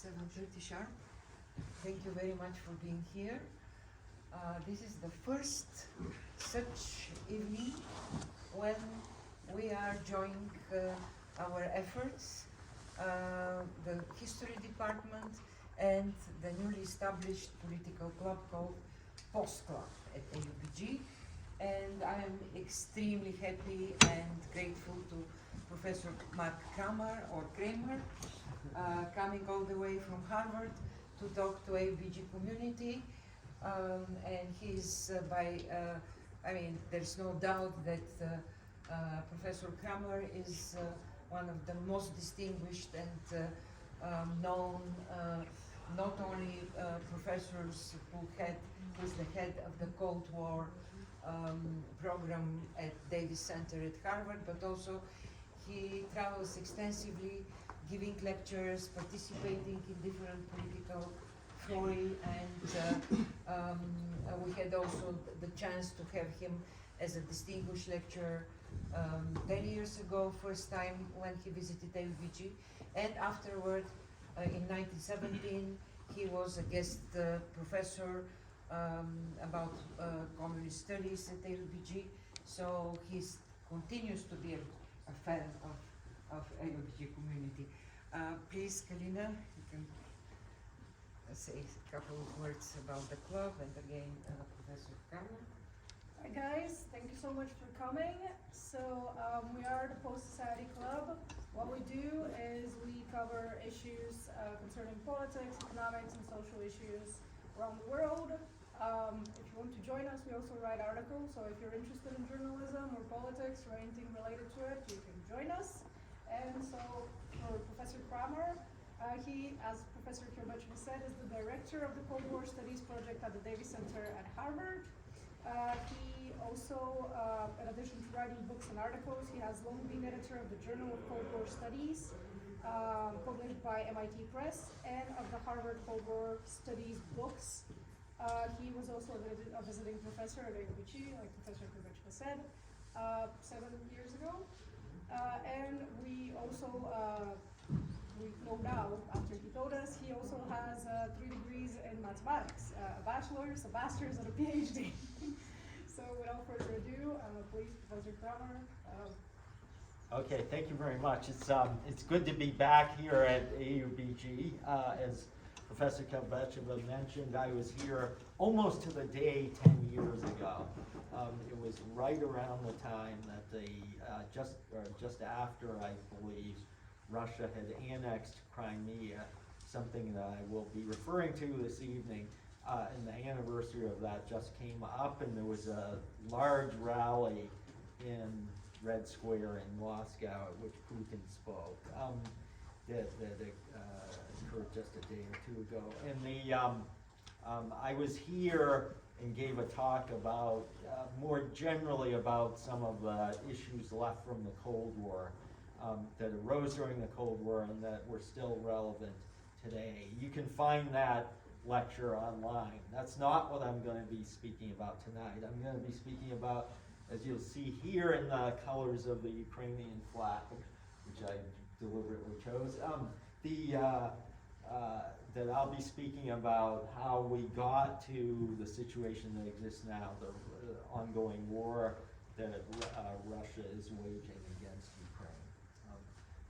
7:30 sharp. Thank you very much for being here. This is the first such evening when we are joining our efforts, the History Department and the newly established political club called Post Club at AUBG. And I am extremely happy and grateful to Professor Mark Kramer, coming all the way from Harvard to talk to AUBG community. And he's there's no doubt that Professor Kramer is one of the most distinguished and known not only professors who's the head of the Cold War program at Davis Center at Harvard, but also he travels extensively, giving lectures, participating in different political fora, and we had also the chance to have him as a distinguished lecturer 10 years ago, first time when he visited AUBG, and afterward in 1917 he was a guest professor about communist studies at AUBG, so he continues to be a fan of AUBG community. Please, Kalina, you can say a couple of words about the club, and again, Professor Kramer. Hi guys, thank you so much for coming. So we are the Post-Society Club. What we do is we cover issues concerning politics, economics, and social issues around the world. If you want to join us, we also write articles, so if you're interested in journalism or politics or anything related to it, you can join us. And so for Professor Kramer, he, as Professor Kirbuchman said, is the director of the Cold War Studies project at the Davis Center at Harvard. He also, in addition to writing books and articles, he has long been editor of the Journal of Cold War Studies, published by MIT Press, and of the Harvard Cold War Studies books. He was also a visiting professor at AUBG, like Professor Kirbuchman said, 7 years ago. And we also, we know now, after he told us, he also has 3 degrees in mathematics, a bachelor's, a master's, and a PhD. So without further ado, please, Professor Kramer. Okay, thank you very much. It's good to be back here at AUBG. As Professor Kirbuchman mentioned, I was here almost to the day 10 years ago. It was right around the time that just after, I believe, Russia had annexed Crimea, something that I will be referring to this evening, and the anniversary of that just came up, and there was a large rally in Red Square in Moscow at which Putin spoke. That occurred just a day or two ago, and I was here and gave a talk about, more generally about some of the issues left from the Cold War that arose during the Cold War and that were still relevant today. You can find that lecture online. That's not what I'm going to be speaking about tonight. I'm going to be speaking about, as you'll see here in the colors of the Ukrainian flag, which I deliberately chose, that I'll be speaking about how we got to the situation that exists now, the ongoing war that Russia is waging against Ukraine.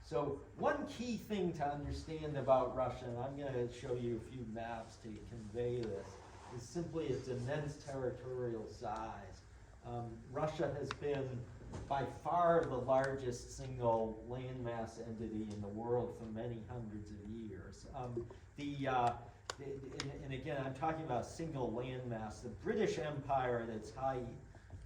So one key thing to understand about Russia, and I'm going to show you a few maps to convey this, is simply its immense territorial size. Russia has been by far the largest single landmass entity in the world for many hundreds of years. And again, I'm talking about single landmass. The British Empire at its height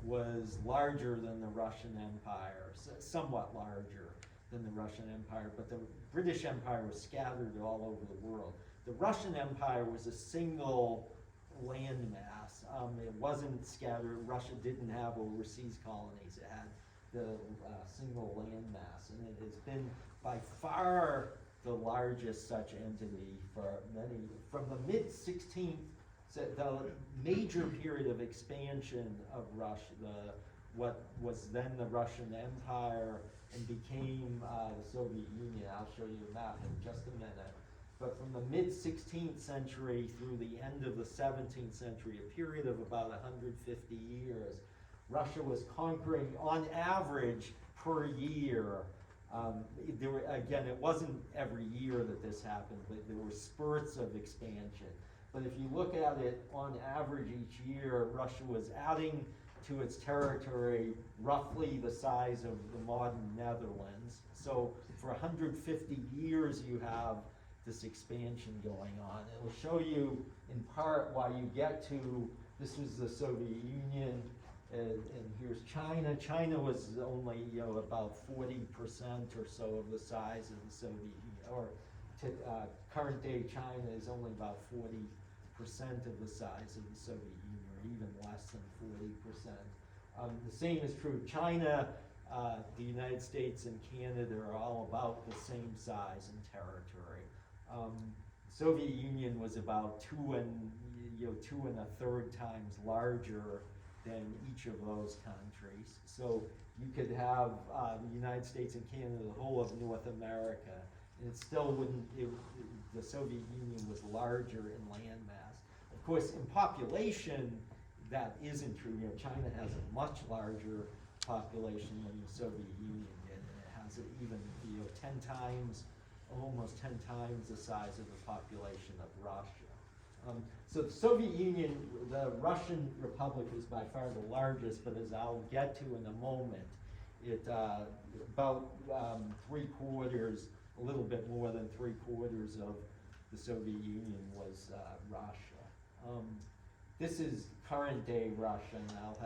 was larger than the Russian Empire, somewhat larger than the Russian Empire, but the British Empire was scattered all over the world. The Russian Empire was a single landmass. It wasn't scattered. Russia didn't have overseas colonies. It had the single landmass, and it has been by far the largest such entity for many, from the mid-16th, the major period of expansion of Russia, what was then the Russian Empire and became the Soviet Union. I'll show you a map in just a minute. but from the mid-16th century through the end of the 17th century, a period of about 150 years, Russia was conquering, on average, per year. Again, it wasn't every year that this happened, but there were spurts of expansion. But if you look at it on average each year, Russia was adding to its territory roughly the size of the modern Netherlands. So for 150 years you have this expansion going on. It will show you in part why you get to, this was the Soviet Union, and here's China. China was only about 40% or so of the size of the Soviet Union, or current day China is only about 40% of the size of the Soviet Union, or even less than 40%. The same is true. China, the United States, and Canada are all about the same size and territory. Soviet Union was about two and a third times larger than each of those countries. So you could have the United States and Canada, the whole of North America, and it still wouldn't, the Soviet Union was larger in landmass. Of course, in population, that isn't true. China has a much larger population than the Soviet Union did, and it has even 10 times, almost 10 times the size of the population of Russia. So the Soviet Union, the Russian Republic is by far the largest, but as I'll get to in a moment, it about 3/4, a little bit more than 3/4 of the Soviet Union was Russia. This is current day Russia, and I'll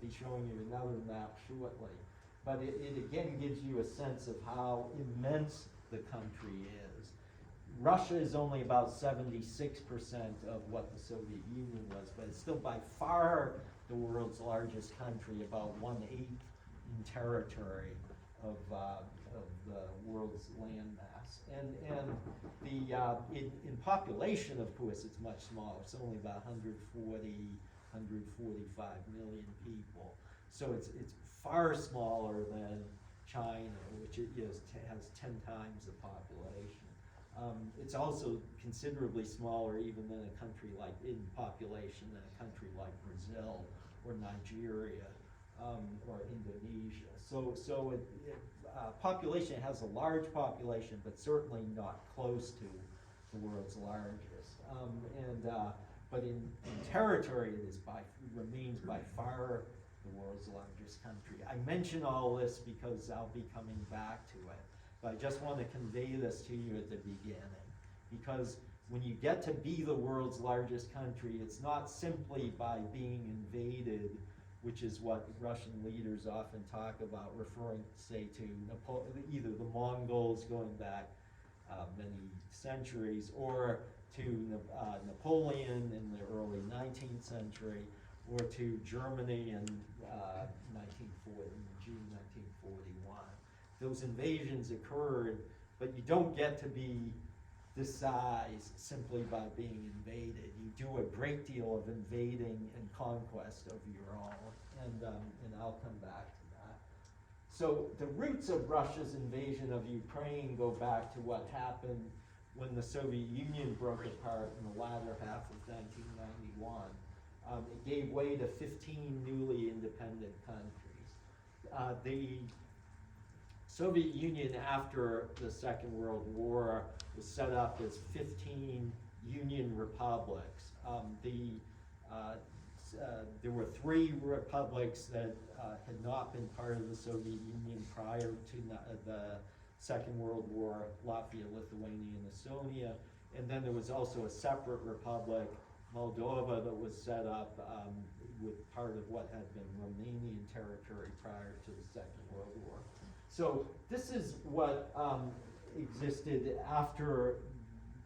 be showing you another map shortly. But it again gives you a sense of how immense the country is. Russia is only about 76% of what the Soviet Union was, but it's still by far the world's largest country, about 1/8 in territory of the world's landmass. And in population, of course, it's much smaller. It's only about 145 million people. So it's far smaller than China, which has 10 times the population. It's also considerably smaller even than a country like, in population, than a country like Brazil or Nigeria or Indonesia. So population has a large population, but certainly not close to the world's largest. But in territory, it remains by far the world's largest country. I mention all this because I'll be coming back to it. But I just want to convey this to you at the beginning, because when you get to be the world's largest country, it's not simply by being invaded, which is what Russian leaders often talk about, referring, say, to either the Mongols going back many centuries, or to Napoleon in the early 19th century, or to Germany in June 1941. Those invasions occurred, but you don't get to be this size simply by being invaded. You do a great deal of invading and conquest of your own, and I'll come back to that. So the roots of Russia's invasion of Ukraine go back to what happened when the Soviet Union broke apart in the latter half of 1991. It gave way to 15 newly independent countries. The Soviet Union, after the Second World War, was set up as 15 Union republics. There were 3 republics that had not been part of the Soviet Union prior to the Second World War: Latvia, Lithuania, and Estonia. And then there was also a separate republic, Moldova, that was set up with part of what had been Romanian territory prior to the Second World War. So this is what existed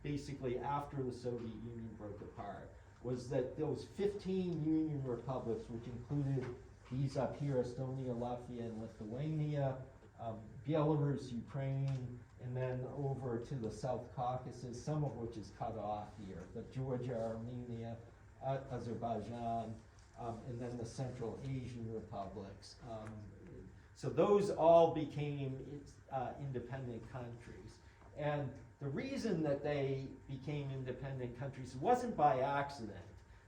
basically after the Soviet Union broke apart, was that those 15 Union republics, which included these up here, Estonia, Latvia, and Lithuania, Belarus, Ukraine, and then over to the South Caucasus, some of which is cut off here, but Georgia, Armenia, Azerbaijan, and then the Central Asian republics. So those all became independent countries. And the reason that they became independent countries wasn't by accident,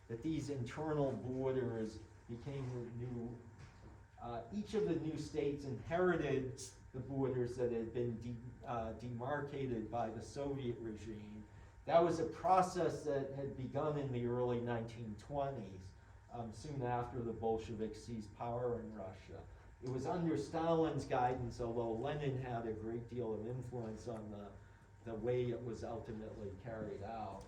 that these internal borders became the new, each of the new states inherited the borders that had been demarcated by the Soviet regime. That was a process that had begun in the early 1920s, soon after the Bolsheviks seized power in Russia. It was under Stalin's guidance, although Lenin had a great deal of influence on the way it was ultimately carried out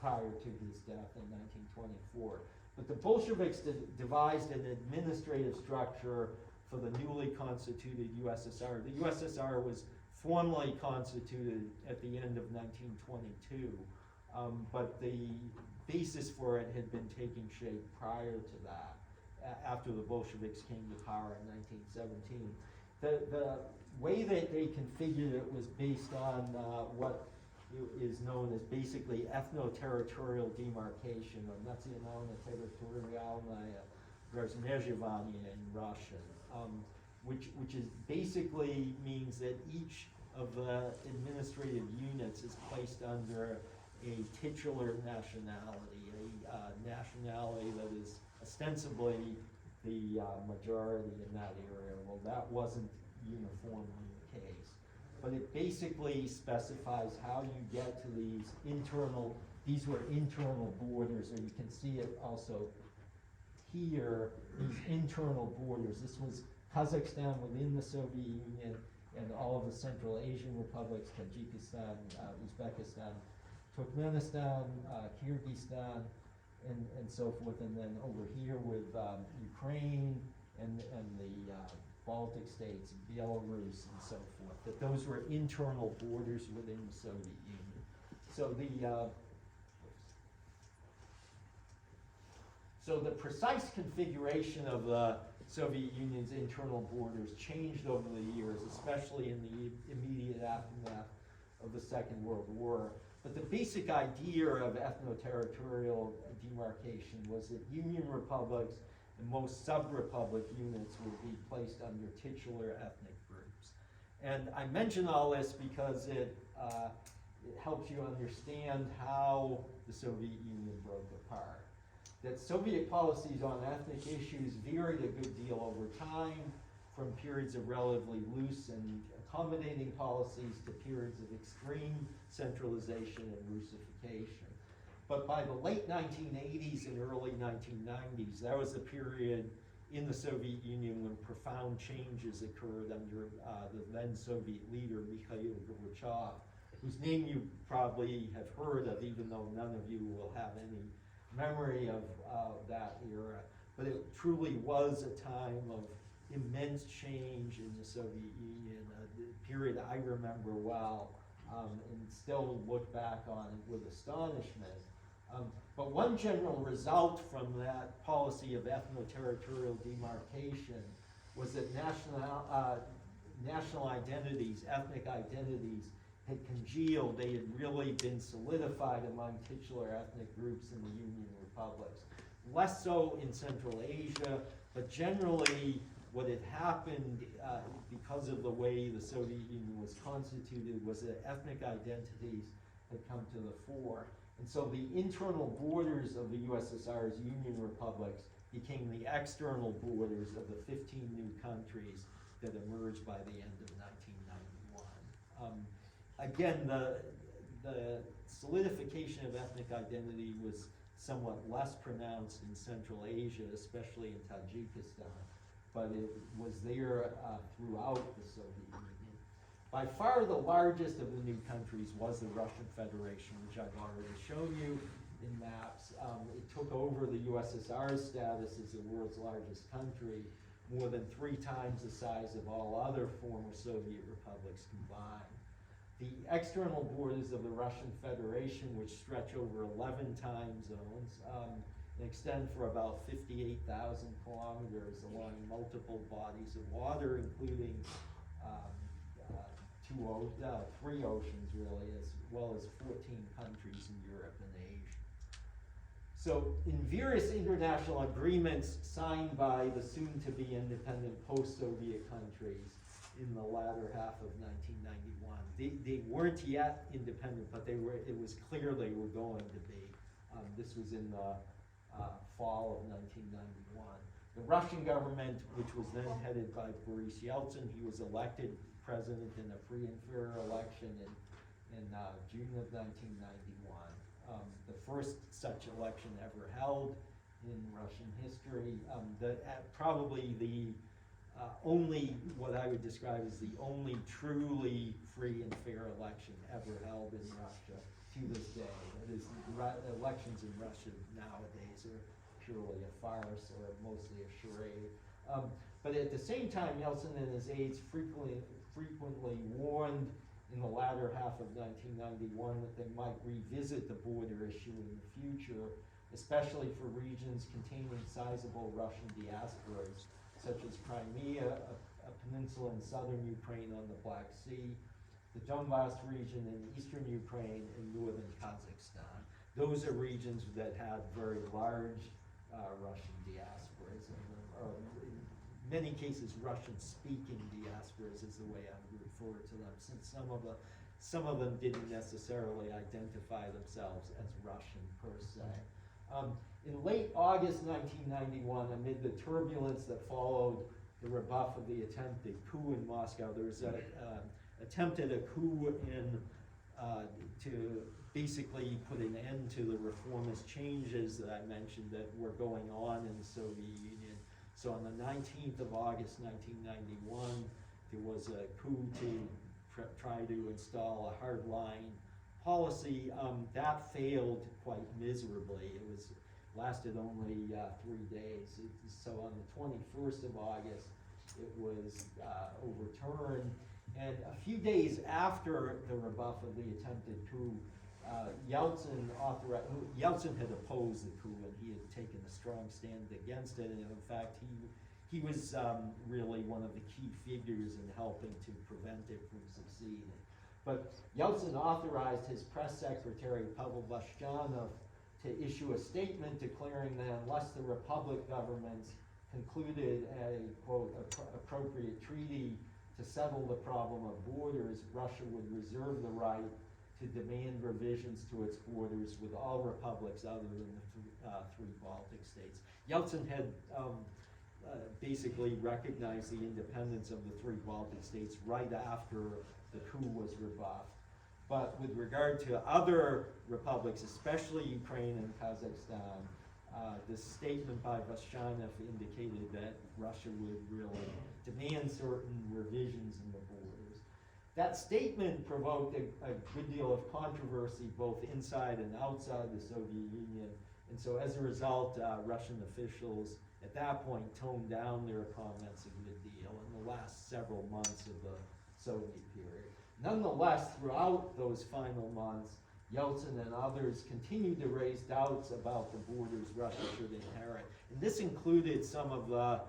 prior to his death in 1924. But the Bolsheviks devised an administrative structure for the newly constituted USSR. The USSR was formally constituted at the end of 1922, but the basis for it had been taking shape prior to that, after the Bolsheviks came to power in 1917. The way that they configured it was based on what is known as basically ethno-territorial demarcation, or nacionalna territorialnaya razmezhevание in Russian, which is basically means that each of the administrative units is placed under a titular nationality, a nationality that is ostensibly the majority in that area. Well, that wasn't uniformly the case. But it basically specifies how you get to these were internal borders, or you can see it also here, these internal borders. This was Kazakhstan within the Soviet Union and all of the Central Asian republics, Tajikistan, Uzbekistan, Turkmenistan, Kyrgyzstan, and so forth, and then over here with Ukraine and the Baltic states, Belarus, and so forth, that those were internal borders within the Soviet Union. So the precise configuration of the Soviet Union's internal borders changed over the years, especially in the immediate aftermath of the Second World War. But the basic idea of ethno-territorial demarcation was that Union republics and most sub-republic units would be placed under titular ethnic groups. And I mention all this because it helps you understand how the Soviet Union broke apart. That Soviet policies on ethnic issues varied a good deal over time, from periods of relatively loose and accommodating policies to periods of extreme centralization and Russification. But by the late 1980s and early 1990s, that was the period in the Soviet Union when profound changes occurred under the then Soviet leader, Mikhail Gorbachev, whose name you probably have heard of, even though none of you will have any memory of that era. But it truly was a time of immense change in the Soviet Union, a period I remember well, and still look back on it with astonishment. But one general result from that policy of ethno-territorial demarcation was that national identities, ethnic identities, had congealed. They had really been solidified among titular ethnic groups in the Union republics. Less so in Central Asia, but generally what had happened because of the way the Soviet Union was constituted was that ethnic identities had come to the fore. And so the internal borders of the USSR's Union republics became the external borders of the 15 new countries that emerged by the end of 1991. Again, the solidification of ethnic identity was somewhat less pronounced in Central Asia, especially in Tajikistan, but it was there throughout the Soviet Union. By far the largest of the new countries was the Russian Federation, which I've already shown you in maps. It took over the USSR's status as the world's largest country, more than 3 times the size of all other former Soviet republics combined. The external borders of the Russian Federation, which stretch over 11 time zones, and extend for about 58,000 kilometers along multiple bodies of water, including 3 oceans really, as well as 14 countries in Europe and Asia. So in various international agreements signed by the soon-to-be independent post-Soviet countries, in the latter half of 1991. They weren't yet independent, but it was clear they were going to be. This was in the fall of 1991. The Russian government, which was then headed by Boris Yeltsin, he was elected president in a free and fair election in June of 1991. The first such election ever held in Russian history. Probably the only, what I would describe as the only truly free and fair election ever held in Russia to this day. That is, elections in Russia nowadays are purely a farce or mostly a charade. But at the same time, Yeltsin and his aides frequently warned in the latter half of 1991 that they might revisit the border issue in the future, especially for regions containing sizable Russian diasporas, such as Crimea, a peninsula in southern Ukraine on the Black Sea, the Donbass region in eastern Ukraine, and northern Kazakhstan. Those are regions that had very large Russian diasporas, or in many cases Russian-speaking diasporas is the way I would refer to them, since some of them didn't necessarily identify themselves as Russian per se. In late August 1991, amid the turbulence that followed the rebuff of the attempted coup in Moscow, there was attempted a coup to basically put an end to the reformist changes that I mentioned that were going on in the Soviet Union. So on the 19th of August 1991, there was a coup to try to install a hardline policy. That failed quite miserably. It lasted only 3 days. So on the 21st of August, it was overturned. And a few days after the rebuff of the attempted coup, Yeltsin had opposed the coup, and he had taken a strong stand against it. And in fact, he was really one of the key figures in helping to prevent it from succeeding. But Yeltsin authorized his press secretary, Pavel Vashchanov, to issue a statement declaring that unless the Republic governments concluded a, quote, appropriate treaty to settle the problem of borders, Russia would reserve the right to demand revisions to its borders with all republics other than the three Baltic states. Yeltsin had basically recognized the independence of the three Baltic states right after the coup was rebuffed. But with regard to other republics, especially Ukraine and Kazakhstan, the statement by Vashchanov indicated that Russia would really demand certain revisions in the borders. That statement provoked a good deal of controversy both inside and outside the Soviet Union. And so as a result, Russian officials at that point toned down their comments a good deal in the last several months of the Soviet period. Nonetheless, throughout those final months, Yeltsin and others continued to raise doubts about the borders Russia should inherit. And this included some of the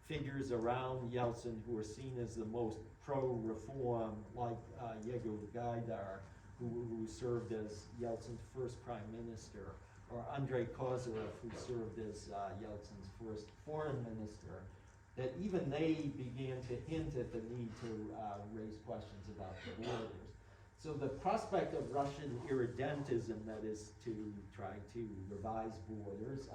figures around Yeltsin who were seen as the most pro-reform, like Yegor Gaidar, who served as Yeltsin's first prime minister, or Andrei Kozyrev, who served as Yeltsin's first foreign minister, that even they began to hint at the need to raise questions about the borders. So the prospect of Russian irredentism, that is to try to revise borders,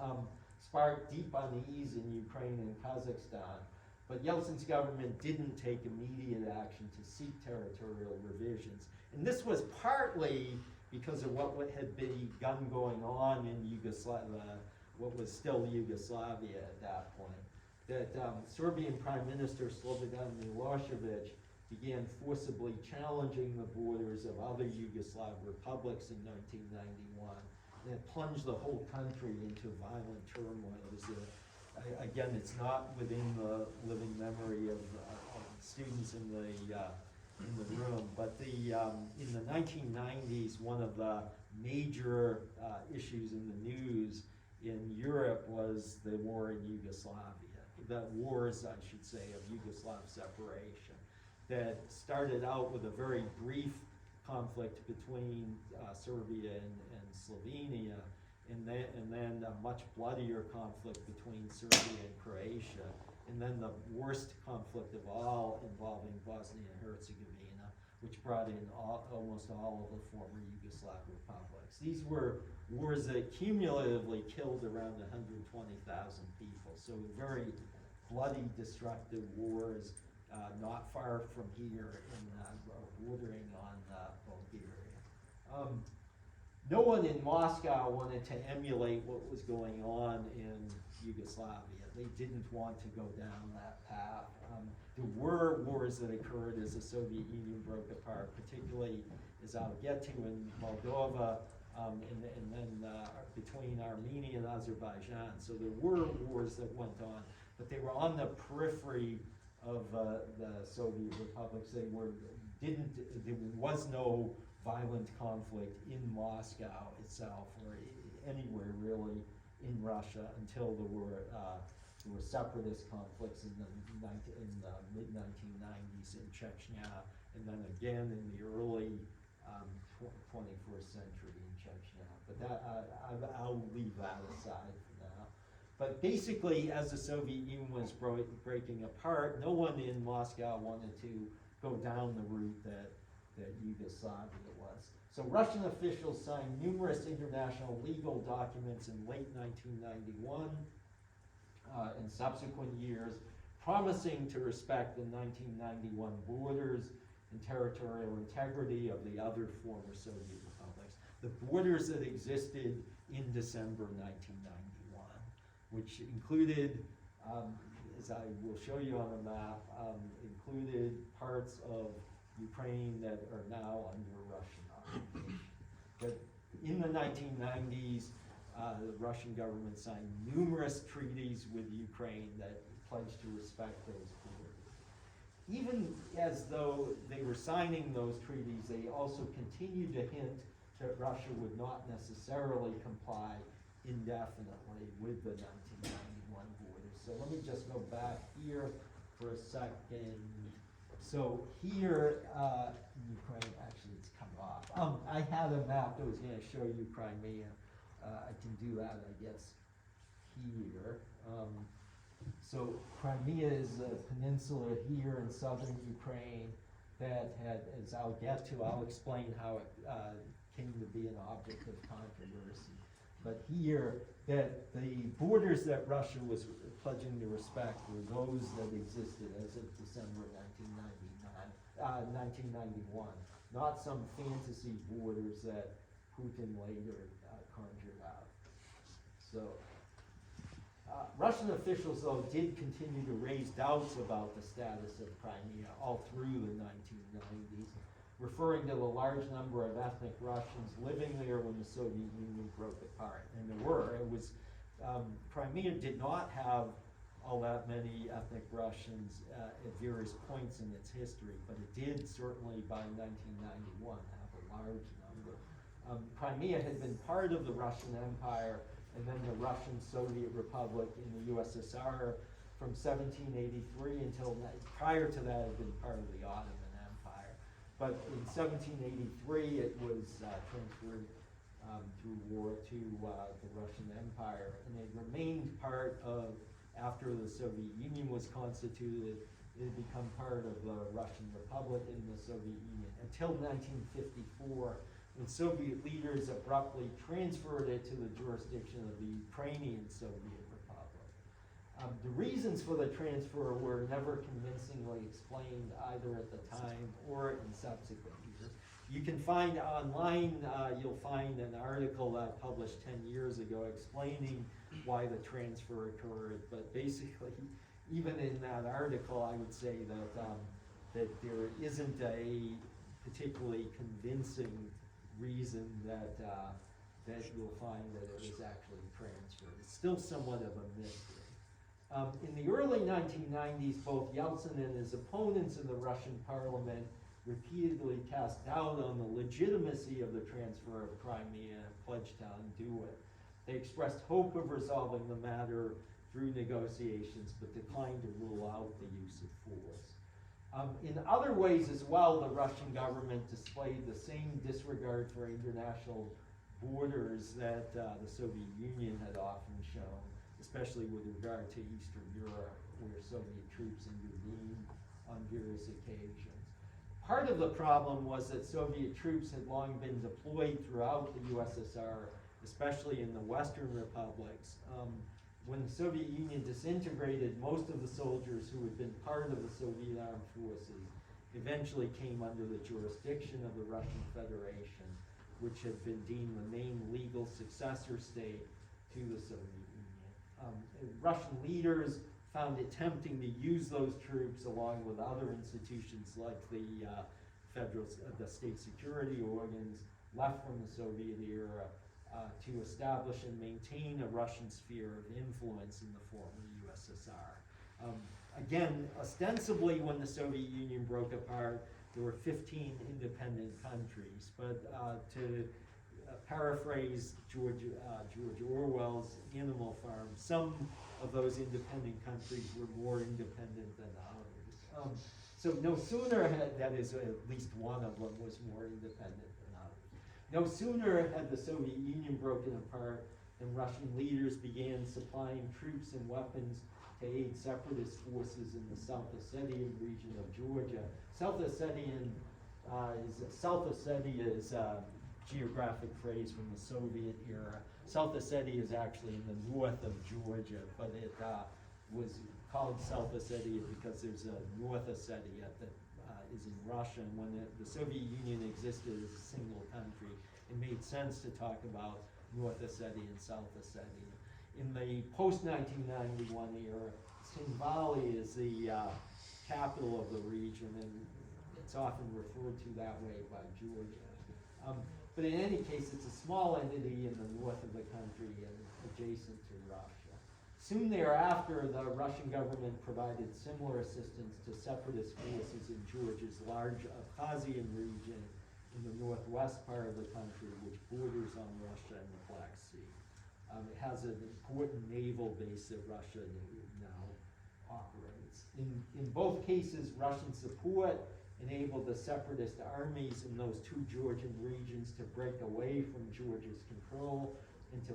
sparked deep unease in Ukraine and Kazakhstan. But Yeltsin's government didn't take immediate action to seek territorial revisions. And this was partly because of what had begun going on in Yugoslavia, what was still Yugoslavia at that point. That Serbian Prime Minister Slobodan Milosevic began forcibly challenging the borders of other Yugoslav republics in 1991. And it plunged the whole country into violent turmoil. Again, it's not within the living memory of students in the room, but in the 1990s, one of the major issues in the news in Europe was the war in Yugoslavia. The wars, I should say, of Yugoslav separation that started out with a very brief conflict between Serbia and Slovenia, and then a much bloodier conflict between Serbia and Croatia and then the worst conflict of all involving Bosnia and Herzegovina, which brought in almost all of the former Yugoslav republics. These were wars that cumulatively killed around 120,000 people, so very bloody, destructive wars, not far from here bordering on Bulgaria. No one in Moscow wanted to emulate what was going on in Yugoslavia. They didn't want to go down that path. There were wars that occurred as the Soviet Union broke apart, particularly, as I'll get to, in Moldova, and then between Armenia and Azerbaijan. So there were wars that went on, but they were on the periphery of the Soviet republics. There was no violent conflict in Moscow itself, or anywhere really in Russia, until there were separatist conflicts in the mid-1990s in Chechnya, and then again in the early 21st century in Chechnya. But that I'll leave that aside for now. But basically, as the Soviet Union was breaking apart, no one in Moscow wanted to go down the route that Yugoslavia was. So Russian officials signed numerous international legal documents in late 1991 and subsequent years, promising to respect the 1991 borders and territorial integrity of the other former Soviet republics, the borders that existed in December 1991, which included, as I will show you on the map, included parts of Ukraine that are now under Russian occupation. But in the 1990s, the Russian government signed numerous treaties with Ukraine that pledged to respect those borders. Even as though they were signing those treaties, they also continued to hint that Russia would not necessarily comply indefinitely with the 1991 borders. So let me just go back here for a second. So here, Ukraine, actually it's come off. I had a map that was going to show you Crimea. I can do that, I guess, here. So Crimea is a peninsula here in southern Ukraine that had, as I'll get to, I'll explain how it came to be an object of controversy. But here, that the borders that Russia was pledging to respect were those that existed as of December 1991, not some fantasy borders that Putin later conjured out. So, Russian officials, though, did continue to raise doubts about the status of Crimea all through the 1990s, referring to the large number of ethnic Russians living there when the Soviet Union broke apart. And there were. It was, Crimea did not have all that many ethnic Russians at various points in its history, but it did certainly by 1991 have a large number. Crimea had been part of the Russian Empire and then the Russian Soviet Republic in the USSR from 1783 until, prior to that, it had been part of the Ottoman Empire. But in 1783, it was transferred through war to the Russian Empire, and it remained part of, after the Soviet Union was constituted, it had become part of the Russian Republic in the Soviet Union until 1954, when Soviet leaders abruptly transferred it to the jurisdiction of the Ukrainian Soviet Republic. The reasons for the transfer were never convincingly explained either at the time or in subsequent years. You can find online, you'll find an article that I published 10 years ago explaining why the transfer occurred, but basically, even in that article, I would say that, that there isn't a particularly convincing reason that that you'll find that it was actually transferred. It's still somewhat of a mystery. In the early 1990s, both Yeltsin and his opponents in the Russian parliament repeatedly cast doubt on the legitimacy of the transfer of Crimea and pledged to undo it. They expressed hope of resolving the matter through negotiations, but declined to rule out the use of force. In other ways as well, the Russian government displayed the same disregard for international borders that the Soviet Union had often shown, especially with regard to Eastern Europe. where Soviet troops intervened on various occasions. Part of the problem was that Soviet troops had long been deployed throughout the USSR, especially in the Western republics. When the Soviet Union disintegrated, most of the soldiers who had been part of the Soviet armed forces eventually came under the jurisdiction of the Russian Federation, which had been deemed the main legal successor state to the Soviet Union. Russian leaders found it tempting to use those troops along with other institutions like the state security organs left from the Soviet era to establish and maintain a Russian sphere of influence in the former USSR. Again, ostensibly when the Soviet Union broke apart, there were 15 independent countries, but to paraphrase George Orwell's Animal Farm, some of those independent countries were more independent than others. So no sooner had, that is, at least one of them was more independent than others. No sooner had the Soviet Union broken apart than Russian leaders began supplying troops and weapons to aid separatist forces in the South Ossetian region of Georgia. South Ossetia is a geographic phrase from the Soviet era. South Ossetia is actually in the north of Georgia, but it was called South Ossetia because there's a North Ossetia that is in Russia, and when the Soviet Union existed as a single country, it made sense to talk about North Ossetia and South Ossetia. In the post-1991 era, Tsinvali is the capital of the region, and it's often referred to that way by Georgia. But in any case, it's a small entity in the north of the country and adjacent to Russia. Soon thereafter, the Russian government provided similar assistance to separatist forces in Georgia's large Abkhazian region in the northwest part of the country, which borders on Russia and the Black Sea. It has an important naval base that Russia now operates. In both cases, Russian support enabled the separatist armies in those two Georgian regions to break away from Georgia's control and to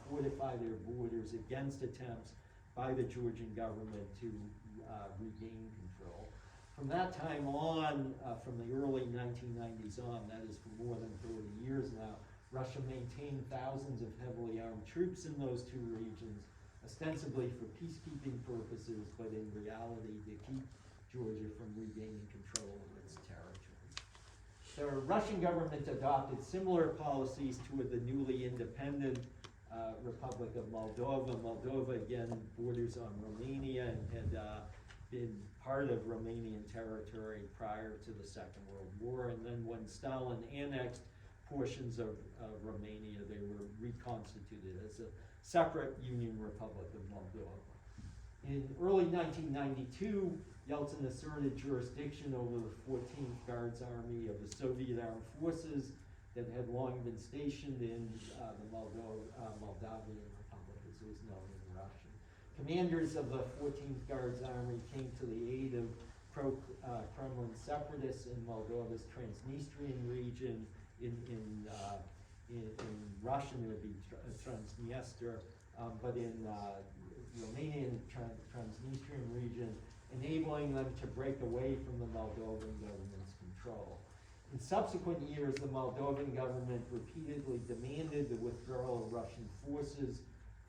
fortify their borders against attempts by the Georgian government to regain control. From that time on, from the early 1990s on, that is for more than 30 years now, Russia maintained thousands of heavily armed troops in those two regions, ostensibly for peacekeeping purposes, but in reality to keep Georgia from regaining control of its territory. The Russian government adopted similar policies toward the newly independent Republic of Moldova. Moldova, again, borders on Romania and had been part of Romanian territory prior to the Second World War. And then when Stalin annexed portions of Romania, they were reconstituted as a separate Union Republic of Moldova. In early 1992, Yeltsin asserted jurisdiction over the 14th Guards Army of the Soviet Armed Forces that had long been stationed in the Moldavian Republic, as it was known in Russian. Commanders of the 14th Guards Army came to the aid of pro-Kremlin separatists in Moldova's Transnistrian region. In Russian, it would be Transnistria, but in Romanian Transnistrian region, enabling them to break away from the Moldovan government's control. In subsequent years, the Moldovan government repeatedly demanded the withdrawal of Russian forces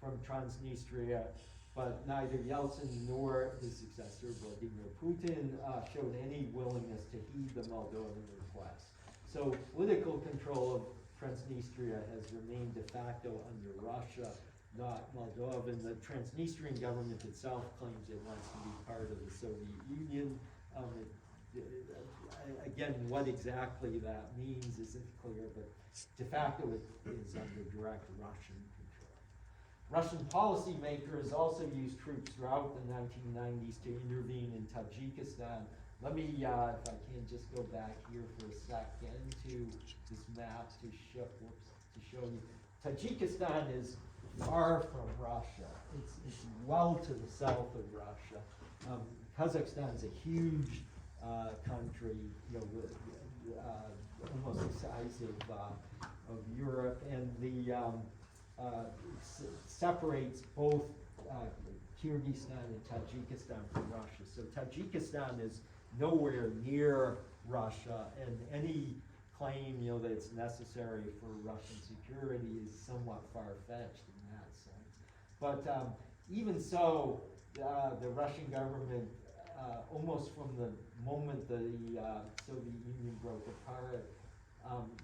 from Transnistria, but neither Yeltsin nor his successor, Vladimir Putin, showed any willingness to heed the Moldovan request. So political control of Transnistria has remained de facto under Russia, not Moldova. And the Transnistrian government itself claims it wants to be part of the Soviet Union. Again, what exactly that means isn't clear, but de facto it is under direct Russian control. Russian policymakers also used troops throughout the 1990s to intervene in Tajikistan. Let me, if I can, just go back here for a second to this map to show you. Tajikistan is far from Russia. It's well to the south of Russia. Kazakhstan is a huge country, you know, almost the size of Europe, and the separates both Kyrgyzstan and Tajikistan from Russia. So Tajikistan is nowhere near Russia, and any claim, that it's necessary for Russian security is somewhat far-fetched in that sense. But even so, the Russian government, almost from the moment the Soviet Union broke apart,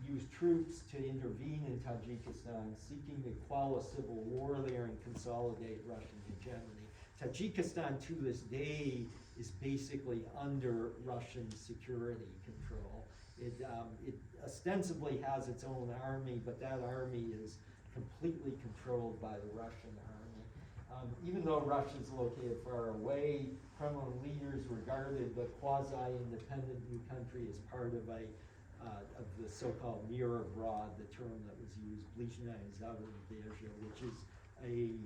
used troops to intervene in Tajikistan, seeking to quell a civil war there and consolidate Russian hegemony. Tajikistan to this day is basically under Russian security control. It ostensibly has its own army, but that army is completely controlled by the Russian army. Even though Russia is located far away, Kremlin leaders regarded the quasi-independent new country as part of the so-called mir abroad, the term that was used, blizhnaya zarubezhye, which is a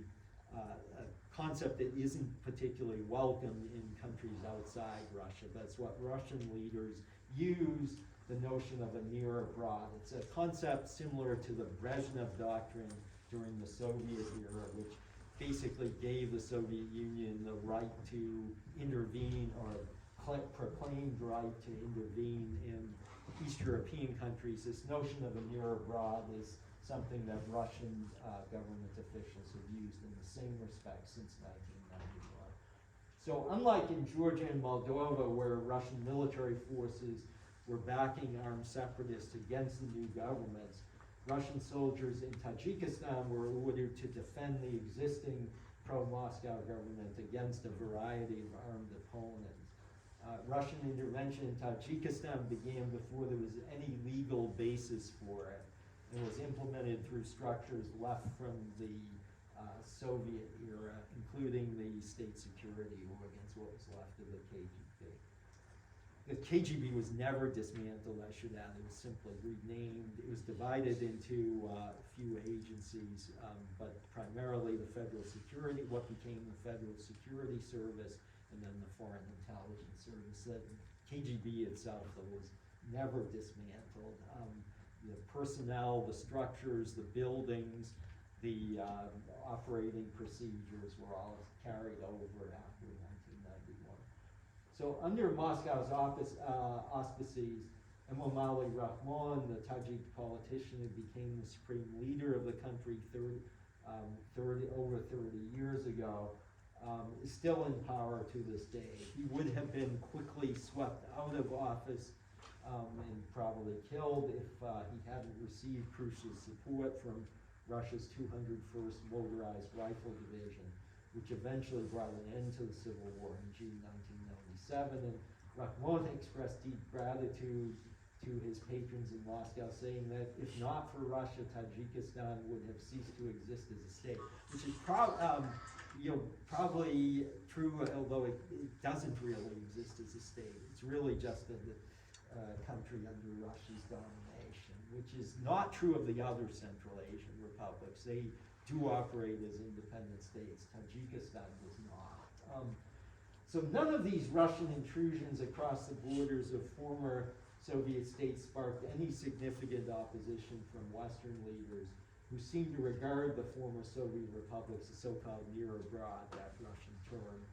concept that isn't particularly welcome in countries outside Russia. That's what Russian leaders use, the notion of a mir abroad. It's a concept similar to the Brezhnev doctrine during the Soviet era, which basically gave the Soviet Union the right to intervene, or proclaimed right to intervene in East European countries. This notion of a mir abroad is something that Russian government officials have used in the same respect since 1991. So unlike in Georgia and Moldova, where Russian military forces were backing armed separatists against the new governments, Russian soldiers in Tajikistan were ordered to defend the existing pro-Moscow government against a variety of armed opponents. Russian intervention in Tajikistan began before there was any legal basis for it, and was implemented through structures left from the Soviet era, including the state security organs, what was left of the KGB. The KGB was never dismantled, I should add. It was simply renamed. It was divided into a few agencies, but primarily the Federal Security, what became the Federal Security Service, and then the Foreign Intelligence Service. The KGB itself, though, was never dismantled. The personnel, the structures, the buildings, the operating procedures were all carried over after 1991. So under Moscow's auspices, Emomali Rahmon, the Tajik politician who became the supreme leader of the country over 30 years ago, is still in power to this day. He would have been quickly swept out of office and probably killed if he hadn't received crucial support from Russia's 201st Motorized Rifle Division, which eventually brought an end to the Civil War in June 1997. And Rahmon expressed deep gratitude to his patrons in Moscow, saying that if not for Russia, Tajikistan would have ceased to exist as a state, which is probably true, although it doesn't really exist as a state. It's really just a country under Russia's domination, which is not true of the other Central Asian republics. They do operate as independent states. Tajikistan does not. So none of these Russian intrusions across the borders of former Soviet states sparked any significant opposition from Western leaders, who seemed to regard the former Soviet republics, the so-called mir abroad, that Russian term,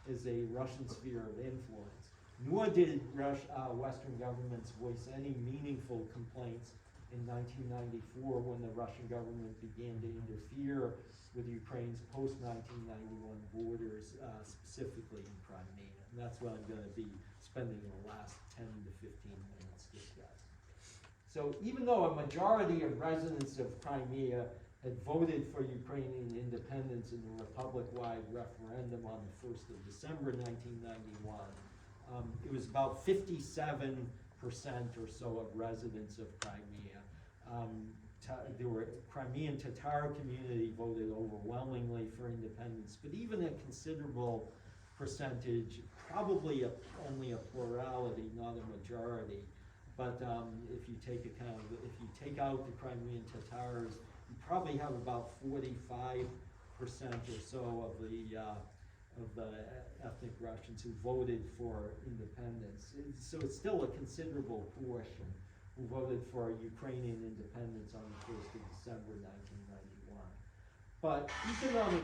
as a Russian sphere of influence. Nor did Western governments voice any meaningful complaints in 1994 when the Russian government began to interfere with Ukraine's post-1991 borders, specifically in Crimea. And that's what I'm going to be spending the last 10 to 15 minutes discussing. So even though a majority of residents of Crimea had voted for Ukrainian independence in the republic-wide referendum on the 1st of December 1991, it was about 57% or so of residents of Crimea. Crimean Tatar community voted overwhelmingly for independence, but even a considerable percentage, probably only a plurality, not a majority. But if you take out the Crimean Tatars, you probably have about 45% or so of the ethnic Russians who voted for independence. So it's still a considerable portion who voted for Ukrainian independence on the 1st of December 1991. But economic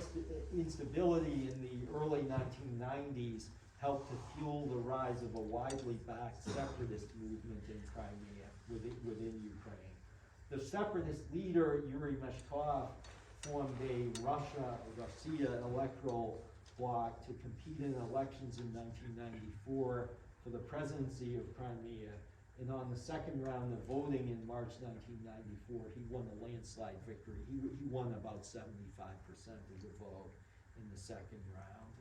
instability in the early 1990s helped to fuel the rise of a widely backed separatist movement in Crimea within Ukraine. The separatist leader, Yuri Meshkov, formed a Russia electoral bloc to compete in elections in 1994 for the presidency of Crimea. And on the second round of voting in March 1994, he won a landslide victory. He won about 75% of the vote in the second round.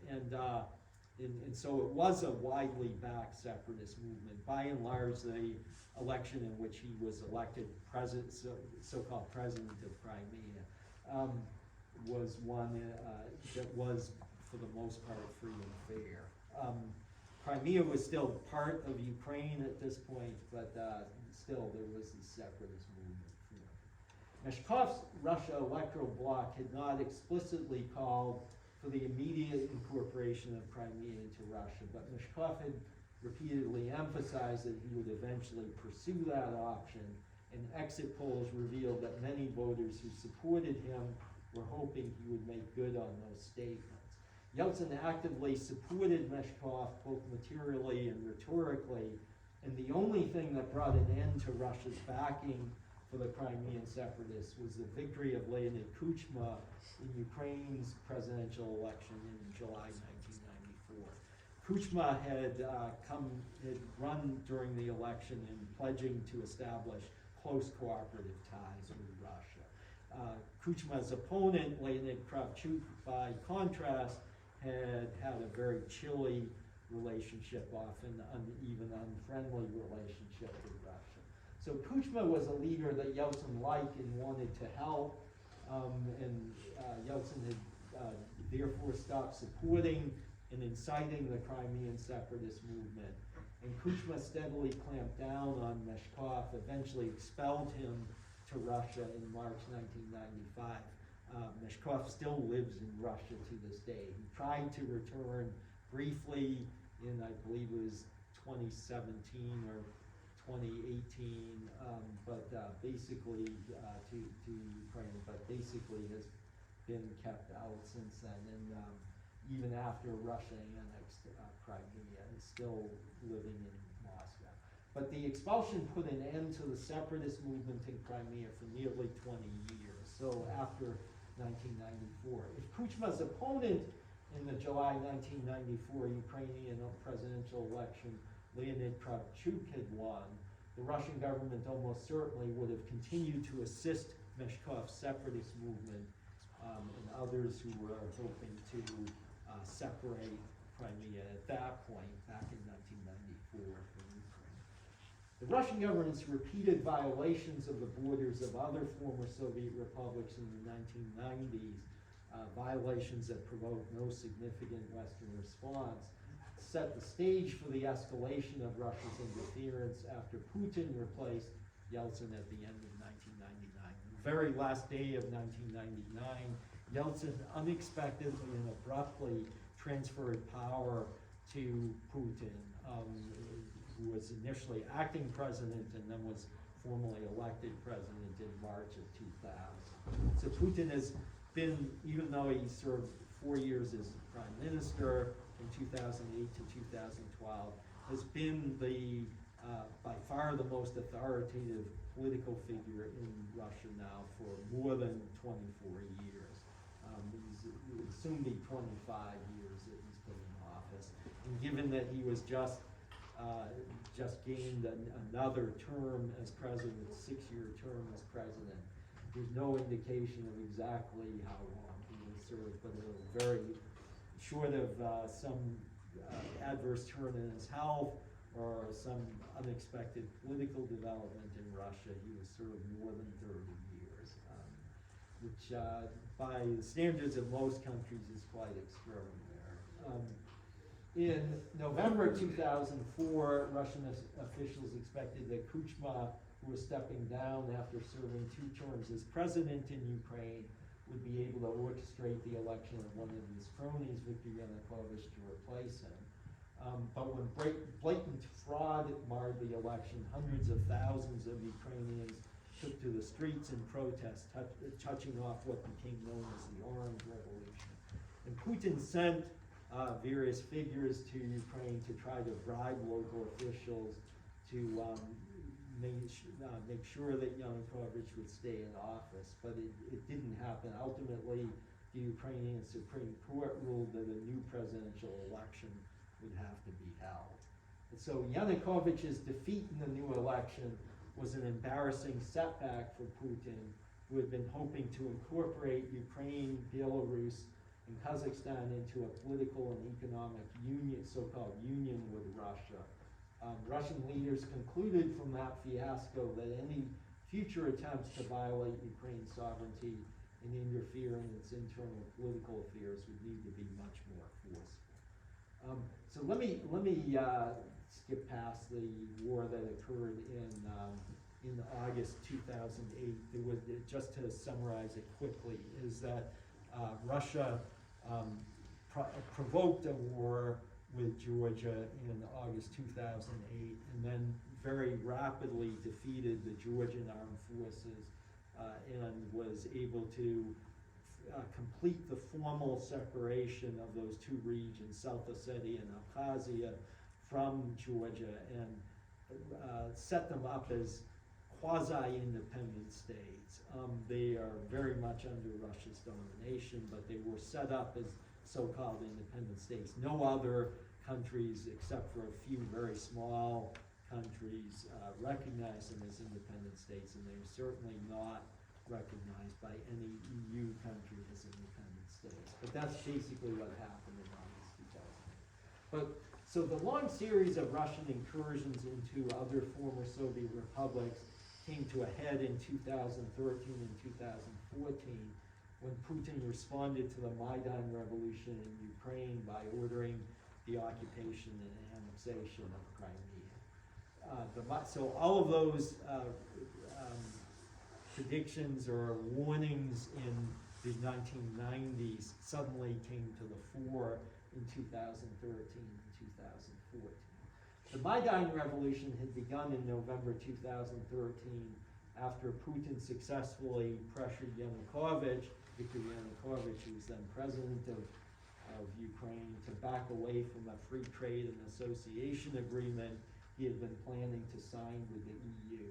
And so it was a widely backed separatist movement. By and large, the election in which he was elected president, so-called president of Crimea, was one that was, for the most part, free and fair. Crimea was still part of Ukraine at this point, but still there was this separatist movement formed. Meshkov's Russia electoral bloc had not explicitly called for the immediate incorporation of Crimea into Russia, but Meshkov had repeatedly emphasized that he would eventually pursue that option, and exit polls revealed that many voters who supported him were hoping he would make good on those statements. Yeltsin actively supported Meshkov both materially and rhetorically, and the only thing that brought an end to Russia's backing for the Crimean separatists was the victory of Leonid Kuchma in Ukraine's presidential election in July 1994. Kuchma had run during the election in pledging to establish close cooperative ties with Russia. Kuchma's opponent, Leonid Kravchuk, by contrast, had a very chilly relationship, often even unfriendly relationship with Russia. So Kuchma was a leader that Yeltsin liked and wanted to help, and Yeltsin had therefore stopped supporting and inciting the Crimean separatist movement. And Kuchma steadily clamped down on Meshkov, eventually expelled him to Russia in March 1995. Meshkov still lives in Russia to this day. He tried to return briefly in, I believe it was 2017 or 2018, but basically to Ukraine, but basically has been kept out since then. And even after Russia annexed Crimea, is still living in Moscow. But the expulsion put an end to the separatist movement in Crimea for nearly 20 years. So after 1994. If Kuchma's opponent in the July 1994 Ukrainian presidential election, Leonid Kravchuk, had won, the Russian government almost certainly would have continued to assist Meshkov's separatist movement and others who were hoping to separate Crimea at that point, back in 1994 from Ukraine. The Russian government's repeated violations of the borders of other former Soviet republics in the 1990s, violations that provoked no significant Western response, set the stage for the escalation of Russia's interference after Putin replaced Yeltsin at the end of 1999. The very last day of 1999, Yeltsin unexpectedly and abruptly transferred power to Putin, who was initially acting president and then was formally elected president in March of 2000. So Putin has been, even though he served 4 years as prime minister from 2008 to 2012, has been the, by far the most authoritative political figure in Russia now for more than 24 years. He's soon be 25 years that he's been in office. And given that he was just gained another term as president, a 6-year term as president, there's no indication of exactly how long he will serve, but very short of some adverse turn in his health or some unexpected political development in Russia, he will serve more than 30 years, which by the standards of most countries is quite extraordinary. In November 2004, Russian officials expected that Kuchma, who was stepping down after serving 2 terms as president in Ukraine, would be able to orchestrate the election of one of his cronies, Viktor Yanukovych, to replace him. But when blatant fraud marred the election, hundreds of thousands of Ukrainians took to the streets in protest, touching off what became known as the Orange Revolution. And Putin sent various figures to Ukraine to try to bribe local officials to make sure that Yanukovych would stay in office, but it didn't happen. Ultimately, the Ukrainian Supreme Court ruled that a new presidential election would have to be held. And so Yanukovych's defeat in the new election was an embarrassing setback for Putin, who had been hoping to incorporate Ukraine, Belarus, and Kazakhstan into a political and economic union, so-called union with Russia. Russian leaders concluded from that fiasco that any future attempts to violate Ukraine's sovereignty and interfere in its internal political affairs would need to be much more forceful. So let me skip past the war that occurred in August 2008. There was, just to summarize it quickly, is that Russia provoked a war with Georgia in August 2008, and then very rapidly defeated the Georgian armed forces and was able to complete the formal separation of those two regions, South Ossetia and Abkhazia, from Georgia, and set them up as quasi-independent states. They are very much under Russia's domination, but they were set up as so-called independent states. No other countries, except for a few very small countries, recognize them as independent states, and they're certainly not recognized by any EU country as independent states. But that's basically what happened in August 2008. But so the long series of Russian incursions into other former Soviet republics came to a head in 2013 and 2014 when Putin responded to the Maidan revolution in Ukraine by ordering the occupation and annexation of Crimea. So all of those predictions or warnings in the 1990s suddenly came to the fore in 2013 and 2014. The Maidan Revolution had begun in November 2013 after Putin successfully pressured Yanukovych, Viktor Yanukovych, who was then president of Ukraine, to back away from a free trade and association agreement he had been planning to sign with the EU.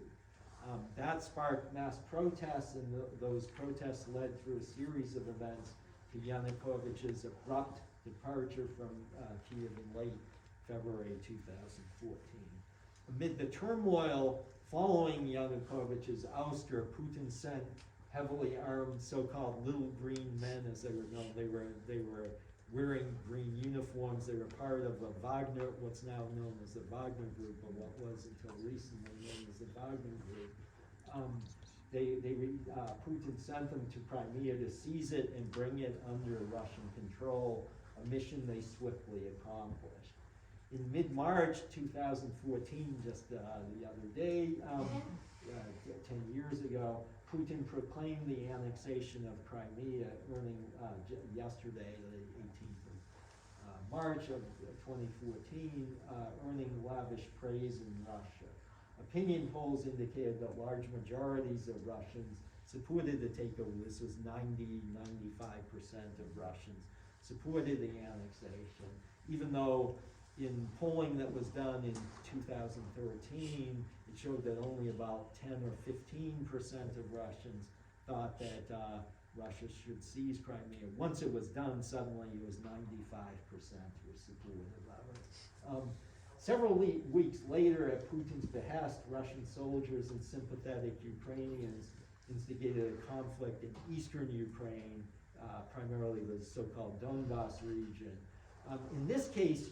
That sparked mass protests, and those protests led through a series of events to Yanukovych's abrupt departure from Kiev in late February 2014. Amid the turmoil following Yanukovych's ouster, Putin sent heavily armed so-called little green men, as they were known. They were wearing green uniforms. They were part of the Wagner, what's now known as the Wagner Group, or what was until recently known as the Wagner Group. Putin sent them to Crimea to seize it and bring it under Russian control, a mission they swiftly accomplished. In mid-March 2014, just the other day, 10 years ago, Putin proclaimed the annexation of Crimea, yesterday, the 18th of March of 2014, earning lavish praise in Russia. Opinion polls indicated that large majorities of Russians supported the takeover. This was 95% of Russians supported the annexation, even though in polling that was done in 2013, it showed that only about 10 or 15% of Russians thought that Russia should seize Crimea. Once it was done, suddenly it was 95% were supportive of it. Several weeks later, at Putin's behest, Russian soldiers and sympathetic Ukrainians instigated a conflict in eastern Ukraine, primarily the so-called Donbas region. In this case,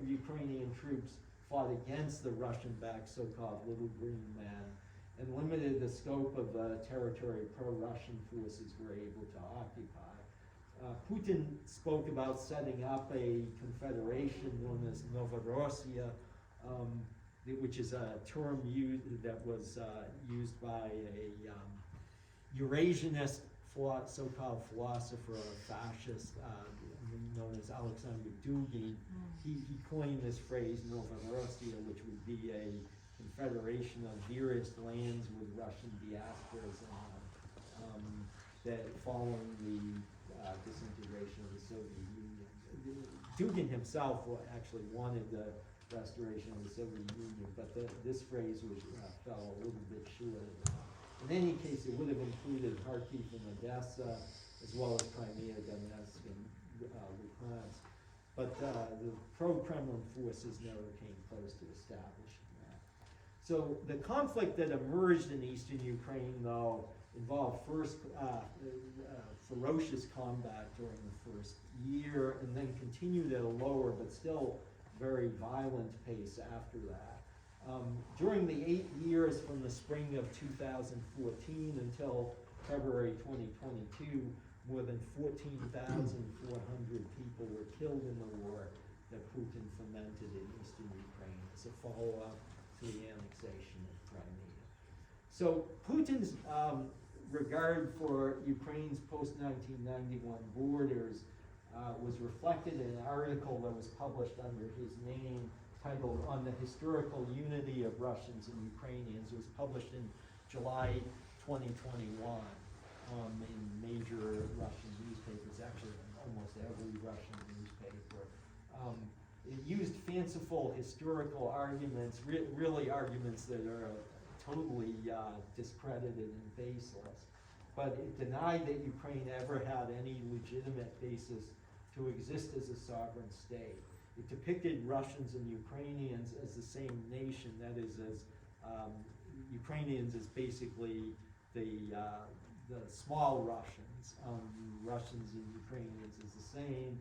Ukrainian troops fought against the Russian-backed so-called Little Green Men and limited the scope of the territory pro-Russian forces were able to occupy. Putin spoke about setting up a confederation known as Novorossiya, which is a term that was used by a Eurasianist so-called philosopher, fascist, known as Alexander Dugin. He coined this phrase Novorossiya, which would be a confederation of various lands with Russian diasporas that following the disintegration of the Soviet Union. Dugin himself actually wanted the restoration of the Soviet Union, but this phrase was, fell a little bit short of it. In any case, it would have included Kharkiv and Odessa, as well as Crimea, Donetsk, and Luhansk. But the pro-Kremlin forces never came close to establishing that. So the conflict that emerged in eastern Ukraine, though, involved first ferocious combat during the first year, and then continued at a lower but still very violent pace after that. During the 8 years from the spring of 2014 until February 2022, more than 14,400 people were killed in the war that Putin fomented in eastern Ukraine as a follow-up to the annexation of Crimea. So Putin's regard for Ukraine's post-1991 borders was reflected in an article that was published under his name titled "On the Historical Unity of Russians and Ukrainians." It was published in July 2021 in major Russian newspapers, actually almost every Russian newspaper. It used fanciful historical arguments, really arguments that are totally discredited and baseless. But it denied that Ukraine ever had any legitimate basis to exist as a sovereign state. It depicted Russians and Ukrainians as the same nation, that is, as Ukrainians as basically the small Russians. Russians and Ukrainians is the same.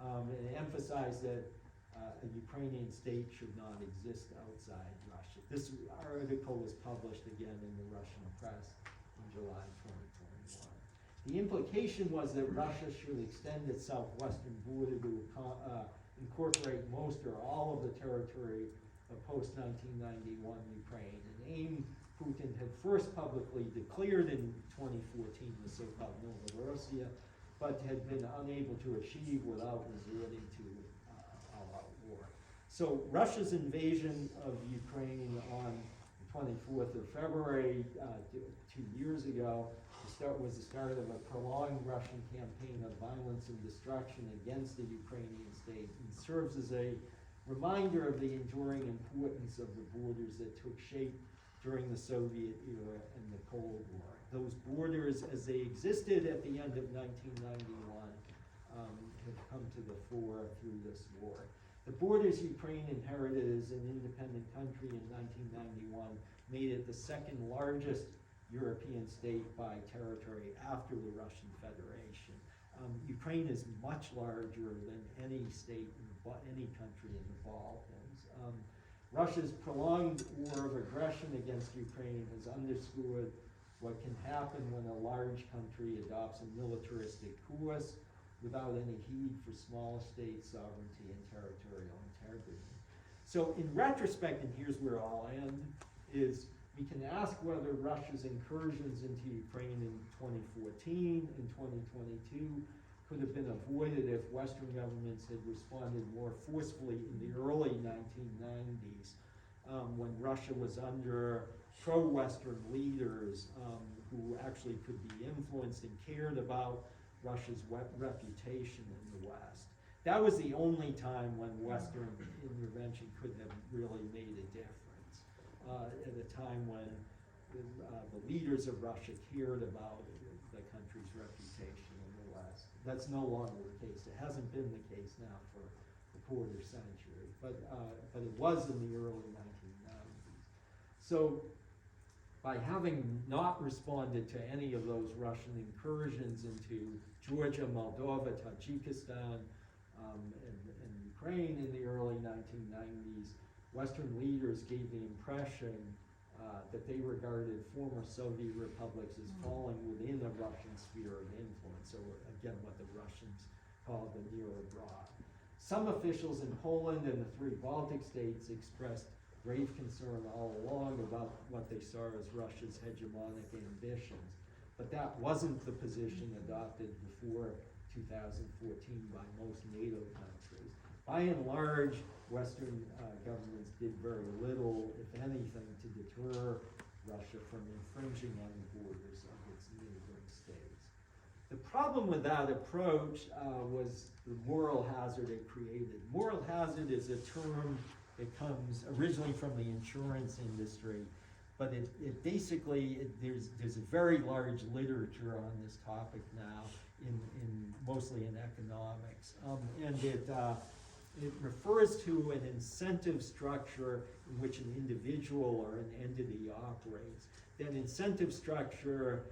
And it emphasized that a Ukrainian state should not exist outside Russia. This article was published again in the Russian press in July 2021. The implication was that Russia should extend its southwestern border to incorporate most or all of the territory of post-1991 Ukraine, an aim Putin had first publicly declared in 2014, the so-called Novorossiya, but had been unable to achieve without resorting to all-out war. So Russia's invasion of Ukraine on the 24th of February, 2 years ago, was the start of a prolonged Russian campaign of violence and destruction against the Ukrainian state, and serves as a reminder of the enduring importance of the borders that took shape during the Soviet era and the Cold War. Those borders, as they existed at the end of 1991, have come to the fore through this war. The borders Ukraine inherited as an independent country in 1991 made it the second largest European state by territory after the Russian Federation. Ukraine is much larger than any state, any country in the Balkans. Russia's prolonged war of aggression against Ukraine has underscored what can happen when a large country adopts a militaristic course without any heed for small state sovereignty and territorial integrity. So in retrospect, and here's where I'll end, is we can ask whether Russia's incursions into Ukraine in 2014 and 2022 could have been avoided if Western governments had responded more forcefully in the early 1990s, when Russia was under pro-Western leaders who actually could be influenced and cared about Russia's reputation in the West. That was the only time when Western intervention could have really made a difference, at a time when the leaders of Russia cared about the country's reputation in the West. That's no longer the case. It hasn't been the case now for a quarter century, but it was in the early 1990s. So by having not responded to any of those Russian incursions into Georgia, Moldova, Tajikistan, and Ukraine in the early 1990s, Western leaders gave the impression that they regarded former Soviet republics as falling within a Russian sphere of influence, so again, what the Russians called the near abroad. Some officials in Poland and the 3 Baltic states expressed grave concern all along about what they saw as Russia's hegemonic ambitions, but that wasn't the position adopted before 2014 by most NATO countries. By and large, Western governments did very little, if anything, to deter Russia from infringing on the borders of its neighboring states. The problem with that approach was the moral hazard it created. Moral hazard is a term that comes originally from the insurance industry, but it basically, there's a very large literature on this topic now, mostly in economics, and it refers to an incentive structure in which an individual or an entity operates. That incentive structure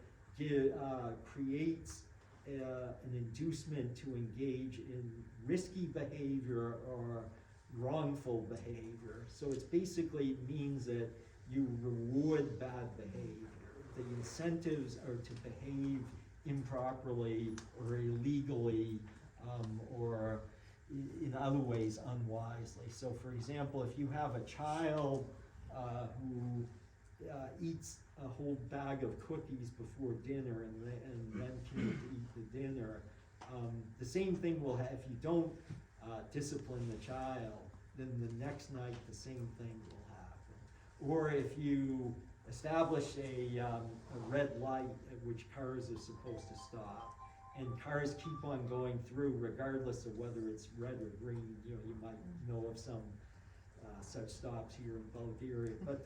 creates an inducement to engage in risky behavior or wrongful behavior. So it's basically means that you reward bad behavior. The incentives are to behave improperly or illegally or in other ways unwisely. So for example, if you have a child who eats a whole bag of cookies before dinner and then can't eat the dinner, the same thing will happen. If you don't discipline the child, then the next night the same thing will happen. Or if you establish a red light at which cars are supposed to stop, and cars keep on going through regardless of whether it's red or green. You know, you might know of some such stops here in Bulgaria. But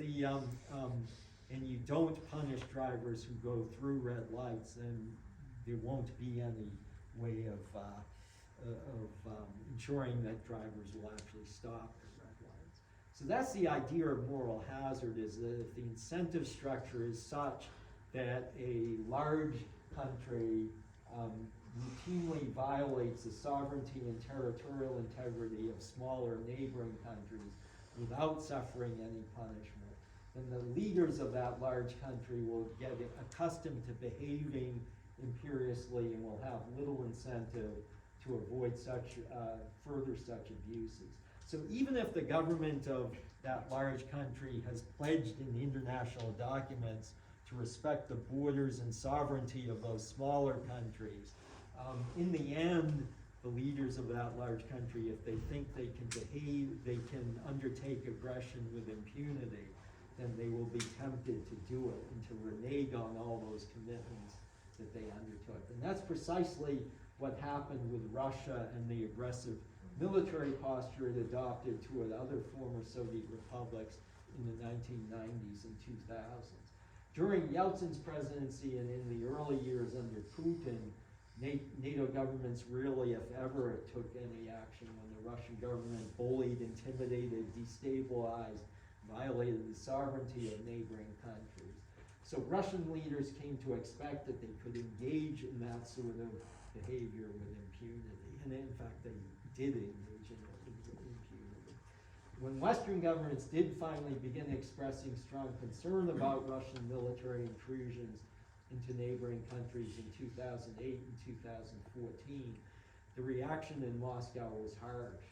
and you don't punish drivers who go through red lights, then there won't be any way of ensuring that drivers will actually stop at red lights. So that's the idea of moral hazard, is that if the incentive structure is such that a large country routinely violates the sovereignty and territorial integrity of smaller neighboring countries without suffering any punishment, then the leaders of that large country will get accustomed to behaving imperiously and will have little incentive to avoid further such abuses. So even if the government of that large country has pledged in international documents to respect the borders and sovereignty of those smaller countries, in the end, the leaders of that large country, if they think they can undertake aggression with impunity, then they will be tempted to do it and to renege on all those commitments that they undertook. And that's precisely what happened with Russia and the aggressive military posture it adopted toward other former Soviet republics in the 1990s and 2000s. During Yeltsin's presidency and in the early years under Putin, NATO governments rarely, if ever, took any action when the Russian government bullied, intimidated, destabilized, violated the sovereignty of neighboring countries. So Russian leaders came to expect that they could engage in that sort of behavior with impunity. And in fact, they did engage in it with impunity. When Western governments did finally begin expressing strong concern about Russian military intrusions into neighboring countries in 2008 and 2014, the reaction in Moscow was harsh.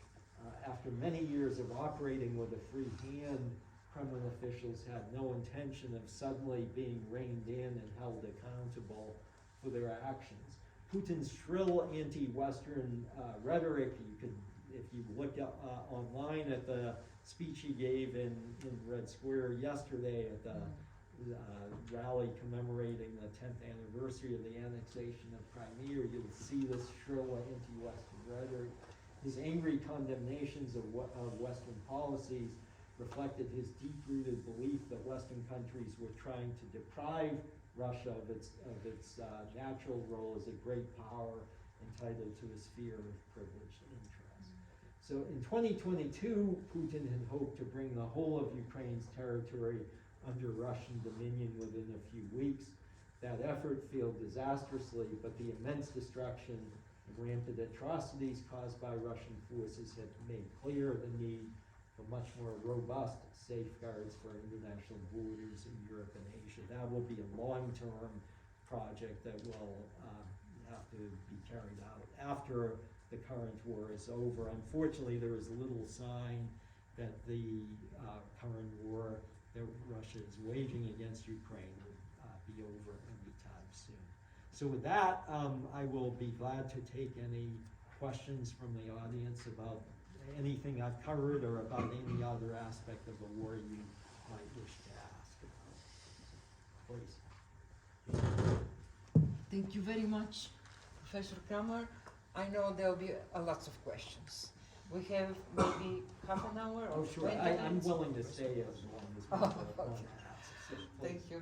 After many years of operating with a free hand, Kremlin officials had no intention of suddenly being reined in and held accountable for their actions. Putin's shrill anti-Western rhetoric, if you look online at the speech he gave in Red Square yesterday at the rally commemorating the 10th anniversary of the annexation of Crimea, you'll see this shrill anti-Western rhetoric. His angry condemnations of Western policies reflected his deep-rooted belief that Western countries were trying to deprive Russia of its natural role as a great power entitled to a sphere of privileged interest. So in 2022, Putin had hoped to bring the whole of Ukraine's territory under Russian dominion within a few weeks. That effort failed disastrously, but the immense destruction and rampant atrocities caused by Russian forces had made clear the need for much more robust safeguards for international borders in Europe and Asia. That will be a long-term project that will have to be carried out after the current war is over. Unfortunately, there is little sign that the current war that Russia is waging against Ukraine would be over anytime soon. So with that, I will be glad to take any questions from the audience about anything I've covered or about any other aspect of the war you might wish to ask about. Please. Thank you very much, Professor Kramer. I know there'll be lots of questions. We have maybe half an hour or Oh, sure. 20 I'm minutes. willing to stay as long as people Oh, want okay. to ask. So Thank please. you.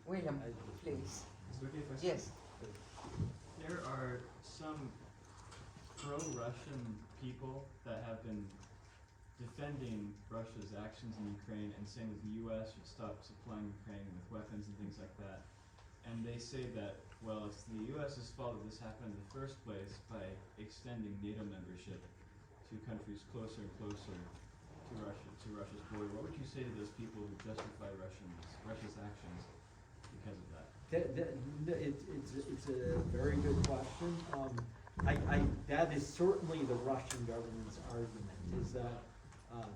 William, please. Is it okay if I Yes. There are some pro-Russian people that have been defending Russia's actions in Ukraine and saying that the U.S. should stop supplying Ukraine with weapons and things like that. And they say that, well, it's the U.S.'s fault that this happened in the first place by extending NATO membership to countries closer and closer to Russia's border. What would you say to those people who justify Russia's actions because of that? It's a very good question. That is certainly the Russian government's argument, is that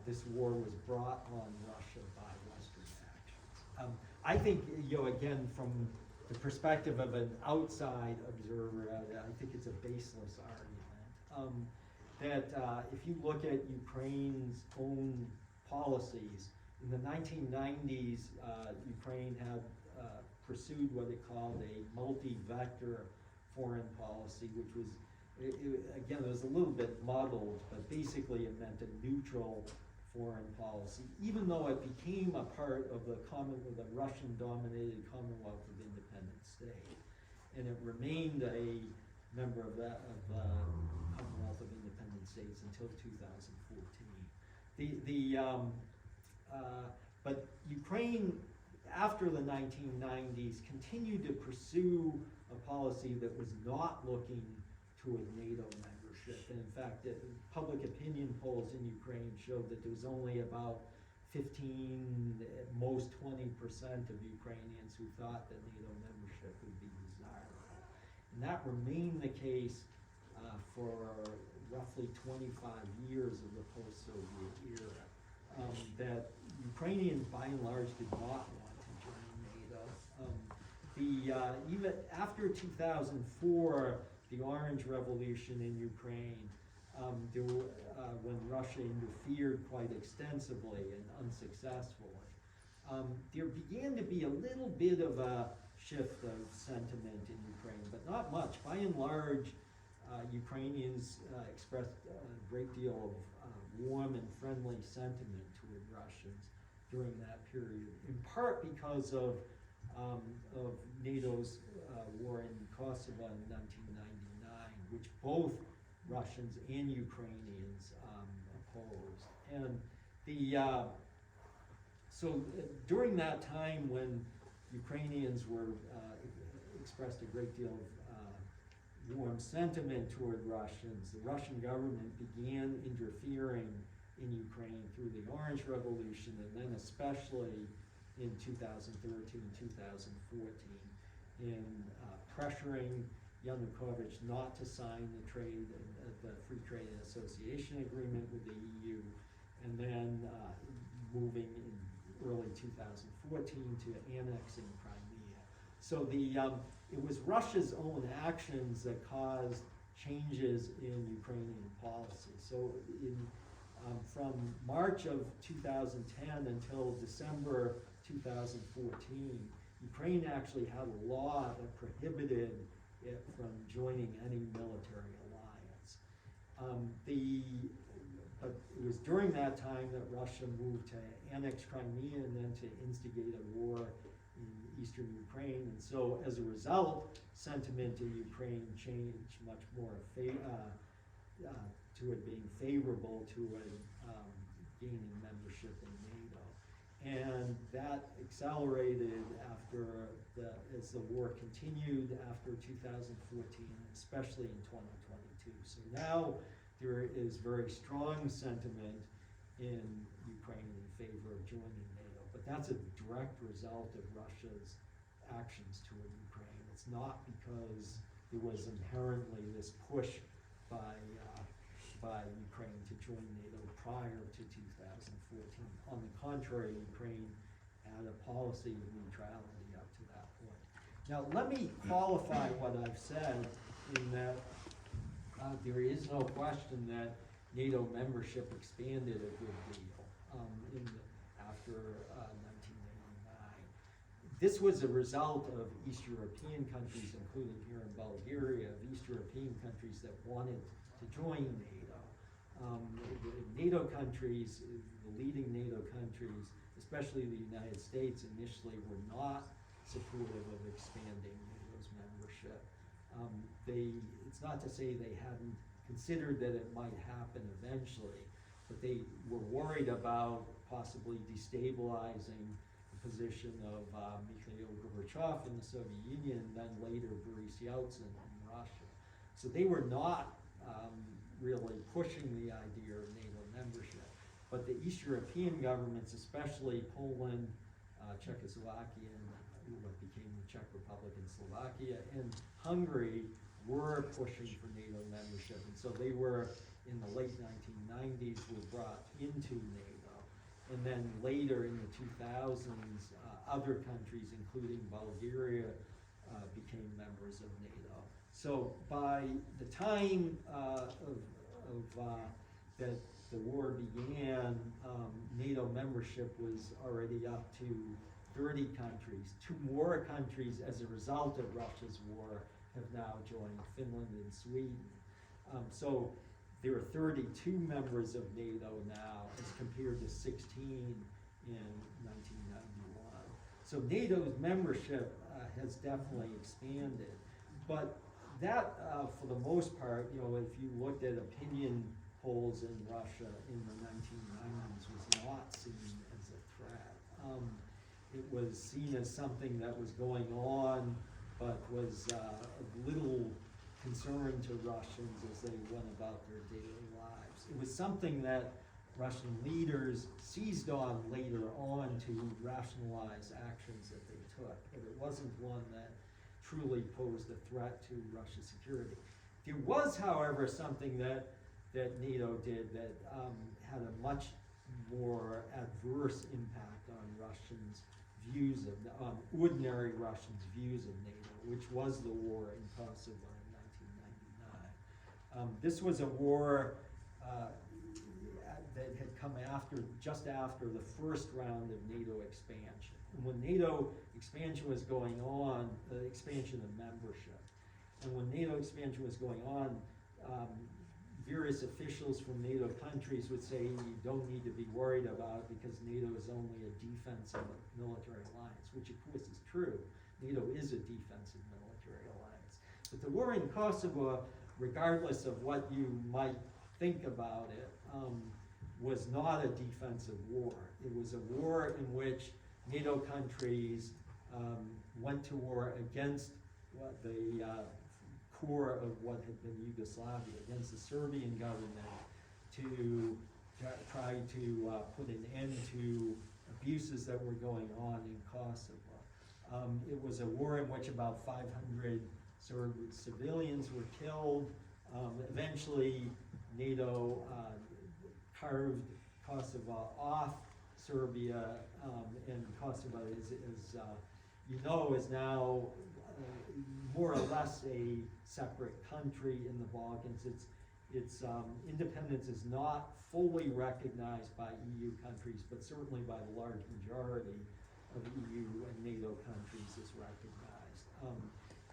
this war was brought on Russia by Western actions. I think, again, from the perspective of an outside observer, I think it's a baseless argument. That if you look at Ukraine's own policies, in the 1990s, Ukraine had pursued what it called a multi-vector foreign policy, which was, again, it was a little bit muddled, but basically it meant a neutral foreign policy, even though it became a part of the Russian-dominated Commonwealth of Independent States, and it remained a member of the Commonwealth of Independent States until 2014. But Ukraine, after the 1990s, continued to pursue a policy that was not looking toward NATO membership. And in fact, public opinion polls in Ukraine showed that there was only about 15, at most 20% of Ukrainians who thought that NATO membership would be desirable. And that remained the case for roughly 25 years of the post-Soviet era. That Ukrainians, by and large, did not want to join NATO. Even after 2004, the Orange Revolution in Ukraine, when Russia interfered quite extensively and unsuccessfully, there began to be a little bit of a shift of sentiment in Ukraine, but not much. By and large, Ukrainians expressed a great deal of warm and friendly sentiment toward Russians during that period, in part because of NATO's war in Kosovo in 1999, which both Russians and Ukrainians opposed. And so during that time when Ukrainians expressed a great deal of warm sentiment toward Russians, the Russian government began interfering in Ukraine through the Orange Revolution, and then especially in 2013, 2014, in pressuring Yanukovych not to sign the Free Trade Association Agreement with the EU, and then moving in early 2014 to annexing Crimea. So it was Russia's own actions that caused changes in Ukrainian policy. So from March of 2010 until December 2014, Ukraine actually had a law that prohibited it from joining any military alliance. But it was during that time that Russia moved to annex Crimea and then to instigate a war in eastern Ukraine. And so as a result, sentiment in Ukraine changed much more to it being favorable to it gaining membership in NATO. And that accelerated as the war continued after 2014, especially in 2022. So now there is very strong sentiment in Ukraine in favor of joining NATO, but that's a direct result of Russia's actions toward Ukraine. It's not because there was inherently this push by Ukraine to join NATO prior to 2014. On the contrary, Ukraine had a policy of neutrality up to that point. Now, let me qualify what I've said in that There is no question that NATO membership expanded a good deal after 1989. This was a result of East European countries, including here in Bulgaria, of East European countries that wanted to join NATO. The NATO countries, the leading NATO countries, especially the United States, initially were not supportive of expanding NATO's membership. It's not to say they hadn't considered that it might happen eventually, but they were worried about possibly destabilizing the position of Mikhail Gorbachev in the Soviet Union, and then later Boris Yeltsin in Russia. So they were not really pushing the idea of NATO membership. But the East European governments, especially Poland, Czechoslovakia, and what became the Czech Republic and Slovakia, and Hungary were pushing for NATO membership. And so they were, in the late 1990s, were brought into NATO. And then later in the 2000s, other countries, including Bulgaria, became members of NATO. So by the time that the war began, NATO membership was already up to 30 countries. 2 more countries, as a result of Russia's war, have now joined, Finland and Sweden. So there are 32 members of NATO now, as compared to 16 in 1991. So NATO's membership has definitely expanded. But that, for the most part, if you looked at opinion polls in Russia in the 1990s, was not seen as a threat. It was seen as something that was going on, but was of little concern to Russians as they went about their daily lives. It was something that Russian leaders seized on later on to rationalize actions that they took, but it wasn't one that truly posed a threat to Russia's security. There was, however, something that NATO did that had a much more adverse impact on Russians' views of, ordinary Russians' views of NATO, which was the war in Kosovo in 1999. This was a war that had come just after the first round of NATO expansion. And when NATO expansion was going on, the expansion of membership, and when NATO expansion was going on, various officials from NATO countries would say you don't need to be worried about it because NATO is only a defensive military alliance, which of course is true. NATO is a defensive military alliance. But the war in Kosovo, regardless of what you might think about it, was not a defensive war. It was a war in which NATO countries went to war against the core of what had been Yugoslavia, against the Serbian government to try to put an end to abuses that were going on in Kosovo. It was a war in which about 500 Serb civilians were killed. Eventually, NATO carved Kosovo off Serbia, and Kosovo is now more or less a separate country in the Balkans. Its independence is not fully recognized by EU countries, but certainly by the large majority of EU and NATO countries is recognized.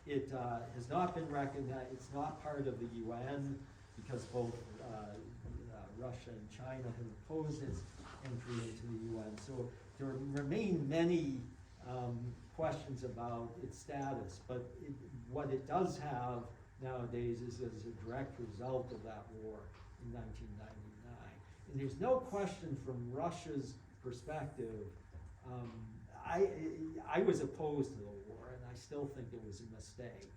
It has not been recognized. It's not part of the UN because both Russia and China have opposed its entry into the UN. So there remain many questions about its status, but what it does have nowadays is as a direct result of that war in 1999. And there's no question from Russia's perspective, I was opposed to the war, and I still think it was a mistake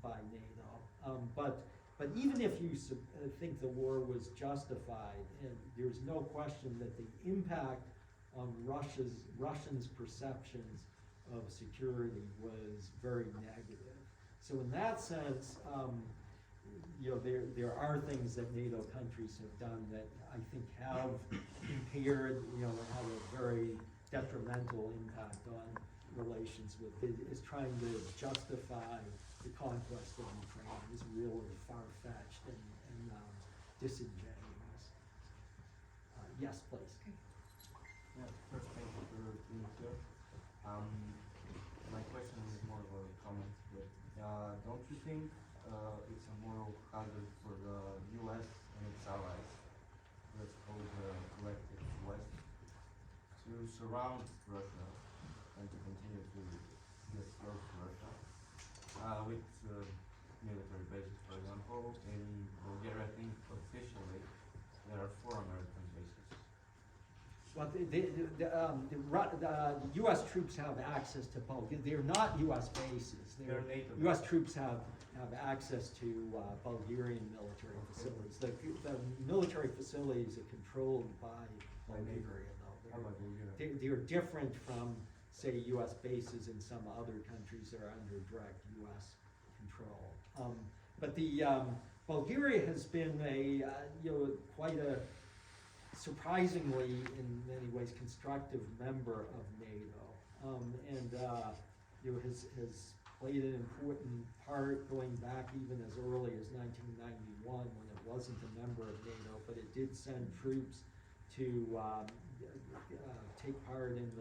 by NATO. But even if you think the war was justified, and there's no question that the impact on Russians' perceptions of security was very negative. So in that sense, there are things that NATO countries have done that I think have impaired, have a very detrimental impact on relations with, is trying to justify the conquest of Ukraine is really far-fetched and disingenuous. Yes, please. Yeah, first thank you for being here. My question is more of a comment, but don't you think it's a moral hazard for the U.S. and its allies, let's call the collective West, to surround Russia and to continue to get close to Russia with military bases, for example? In Bulgaria, I think officially there are 4 American bases. Well, the U.S. troops have access to Bulgaria. They're not U.S. bases. They're NATO. U.S. troops have access to Bulgarian military facilities. The military facilities are controlled by Bulgaria, though. How about Bulgaria? They're different from, say, U.S. bases in some other countries that are under direct U.S. control. But the Bulgaria has been quite a surprisingly, in many ways, constructive member of NATO, and has played an important part going back even as early as 1991 when it wasn't a member of NATO, but it did send troops to take part in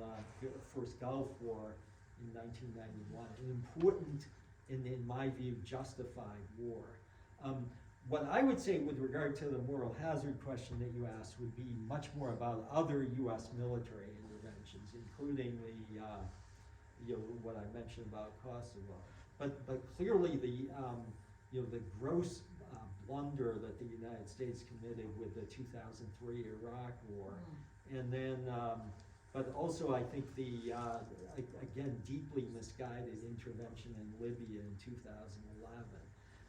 the first Gulf War in 1991, an important, in my view, justified war. What I would say with regard to the moral hazard question that you asked would be much more about other U.S. military interventions, including the what I mentioned about Kosovo. But clearly the gross blunder that the United States committed with the 2003 Iraq War, and then but also I think the again deeply misguided intervention in Libya in 2011.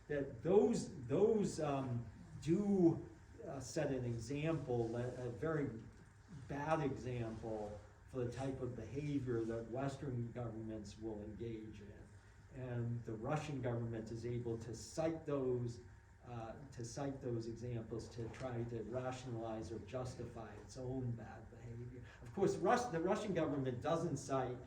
That those do set an example, a very bad example for the type of behavior that Western governments will engage in, and the Russian government is able to cite those examples to try to rationalize or justify its own bad behavior. Of course, the Russian government doesn't cite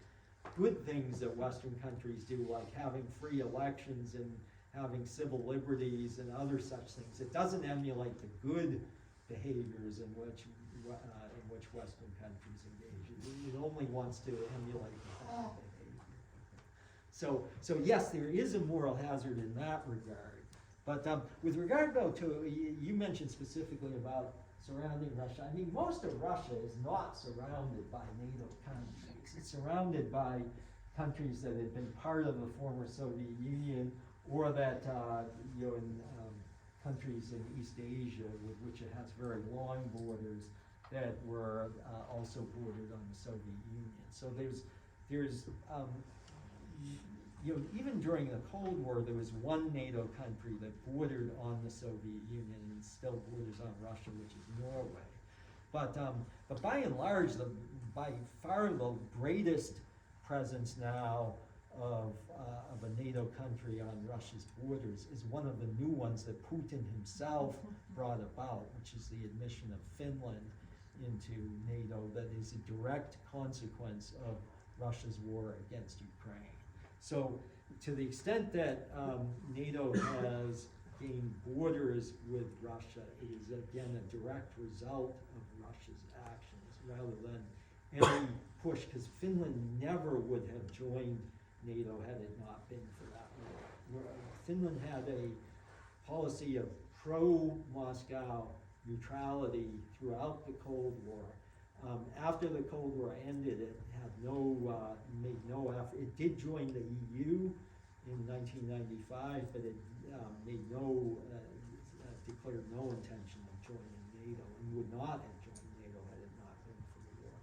good things that Western countries do, like having free elections and having civil liberties and other such things. It doesn't emulate the good behaviors in which Western countries engage. It only wants to emulate the bad behavior. So yes, there is a moral hazard in that regard. But with regard, though, to, you mentioned specifically about surrounding Russia. I mean, most of Russia is not surrounded by NATO countries. It's surrounded by countries that had been part of the former Soviet Union, or that in countries in East Asia with which it has very long borders that were also bordered on the Soviet Union. So there's even during the Cold War, there was one NATO country that bordered on the Soviet Union and still borders on Russia, which is Norway. But by and large, by far the greatest presence now of a NATO country on Russia's borders is one of the new ones that Putin himself brought about, which is the admission of Finland into NATO, that is a direct consequence of Russia's war against Ukraine. So to the extent that NATO has gained borders with Russia, it is again a direct result of Russia's actions rather than any push, because Finland never would have joined NATO had it not been for that war. Finland had a policy of pro-Moscow neutrality throughout the Cold War. After the Cold War ended, it had made no effort. It did join the EU in 1995, but it declared no intention of joining NATO, and would not have joined NATO had it not been for the war.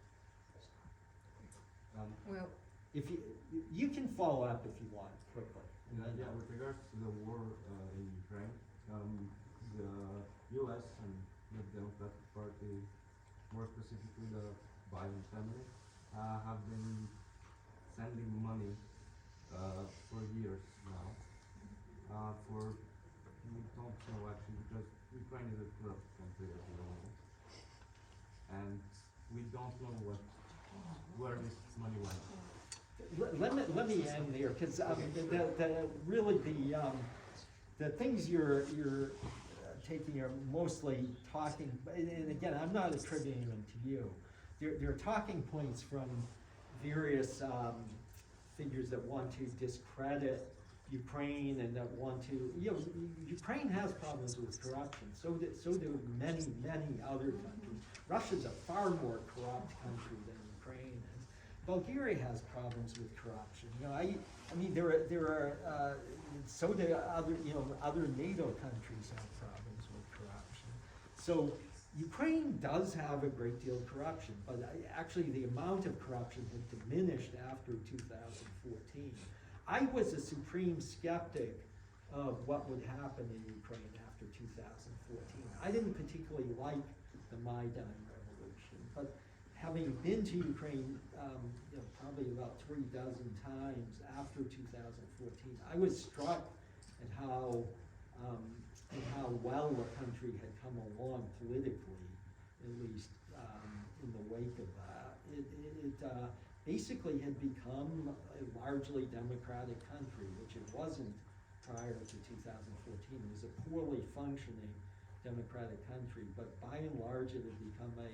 Well, If you can follow up if you want quickly. Yeah, with regards to the war in Ukraine, the U.S. and the Democratic Party, more specifically the Biden family, have been sending money for years now. We don't know actually, because Ukraine is a corrupt country, as we all know, and we don't know where this money went. let me end there, because really the things you're taking are mostly talking, and again, I'm not attributing them to you. They're talking points from various figures that want to discredit Ukraine and that want to, Ukraine has problems with corruption. So do many other countries. Russia's a far more corrupt country than Ukraine is. Bulgaria has problems with corruption. I mean, there are so do other NATO countries have problems with corruption. So Ukraine does have a great deal of corruption, but actually the amount of corruption has diminished after 2014. I was a supreme skeptic of what would happen in Ukraine after 2014. I didn't particularly like the Maidan revolution, but having been to Ukraine probably about 36 times after 2014, I was struck at how well the country had come along politically, at least in the wake of that. It basically had become a largely democratic country, which it wasn't prior to 2014. It was a poorly functioning democratic country, but by and large it had become a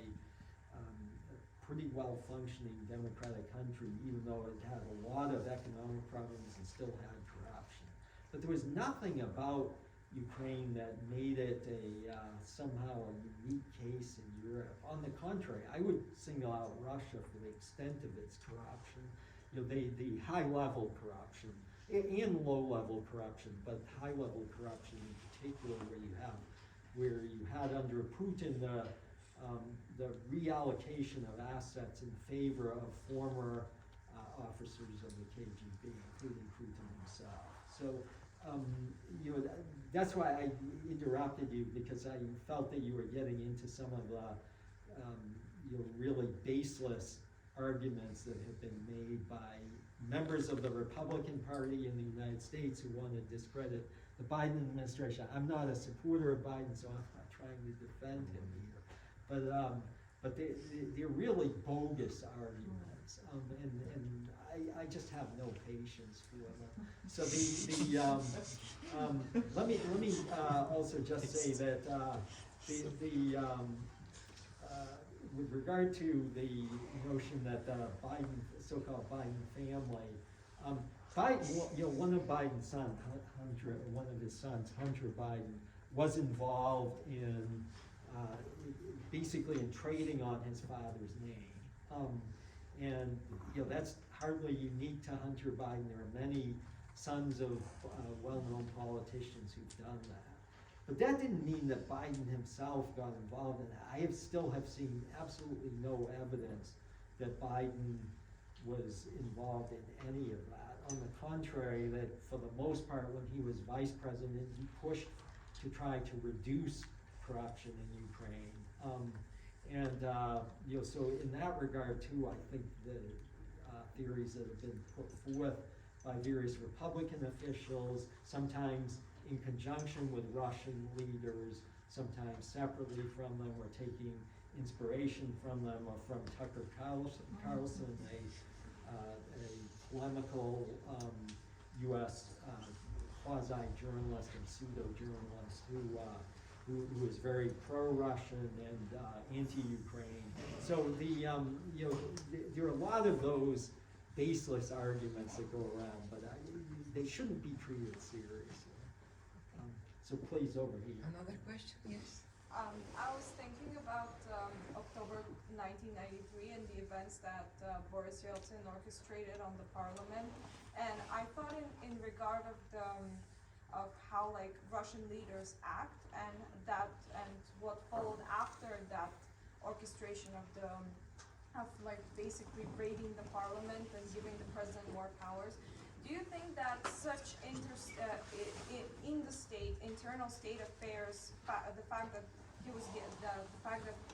pretty well-functioning democratic country, even though it had a lot of economic problems and still had corruption. But there was nothing about Ukraine that made it somehow a unique case in Europe. On the contrary, I would single out Russia for the extent of its corruption. The high-level corruption and low-level corruption, but high-level corruption in particular, where you had under Putin the reallocation of assets in favor of former officers of the KGB, including Putin himself. So. That's why I interrupted you, because I felt that you were getting into some of the really baseless arguments that have been made by members of the Republican Party in the United States who want to discredit the Biden administration. I'm not a supporter of Biden, so I'm not trying to defend him here. But they're really bogus arguments, and I just have no patience for them. So let me also just say that with regard to the notion that the so-called Biden family, Biden, one of Biden's sons, one of his sons, Hunter Biden, was involved in basically in trading on his father's name. And that's hardly unique to Hunter Biden. There are many sons of well-known politicians who've done that. But that didn't mean that Biden himself got involved in that. I still have seen absolutely no evidence that Biden was involved in any of that. On the contrary, that for the most part, when he was vice president, he pushed to try to reduce corruption in Ukraine. So in that regard too, I think the theories that have been put forth by various Republican officials, sometimes in conjunction with Russian leaders, sometimes separately from them, or taking inspiration from them, or from Tucker Carlson, a polemical U.S. quasi-journalist and pseudo-journalist who is very pro-Russian and anti-Ukraine. So there are a lot of those baseless arguments that go around, but they shouldn't be treated seriously. So please, over here. Another question, yes? I was thinking about October 1993 and the events that Boris Yeltsin orchestrated on the parliament, and I thought in regard of how like Russian leaders act and what followed after that orchestration of basically raiding the parliament and giving the president more powers. Do you think that such internal state affairs, the fact that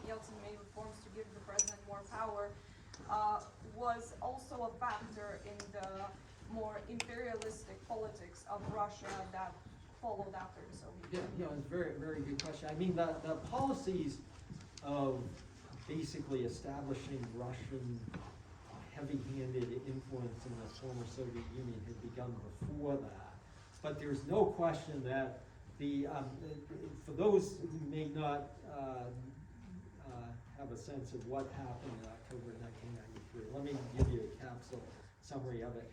Yeltsin made reforms to give the president more power, was also a factor in the more imperialistic politics of Russia that followed after the Soviet Union? It's a very, very good question. I mean, the policies of basically establishing Russian heavy-handed influence in the former Soviet Union had begun before that. But there's no question that for those who may not have a sense of what happened in October 1993, let me give you a capsule summary of it.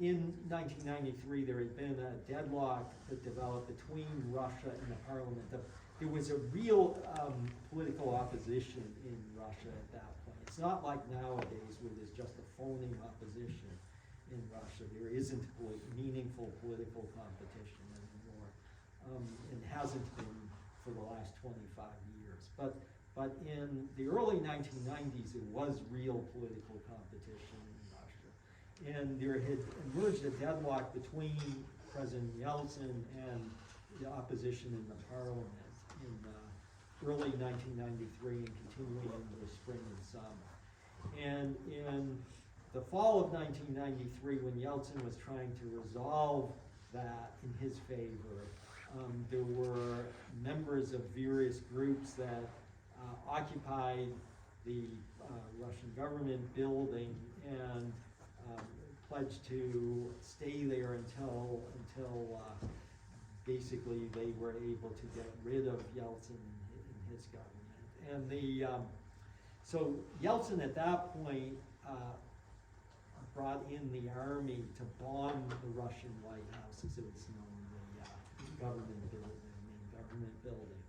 In 1993, there had been a deadlock that developed between Russia and the parliament. There was a real political opposition in Russia at that point. It's not like nowadays where there's just a phony opposition in Russia. There isn't meaningful political competition anymore, and hasn't been for the last 25 years. But in the early 1990s, there was real political competition in Russia. And there had emerged a deadlock between President Yeltsin and the opposition in the parliament in early 1993 and continuing into the spring and summer. And in the fall of 1993, when Yeltsin was trying to resolve that in his favor, there were members of various groups that occupied the Russian government building and pledged to stay there until basically they were able to get rid of Yeltsin and his government. And so Yeltsin at that point brought in the army to bomb the Russian White House, as it was known, the government building, the main government building.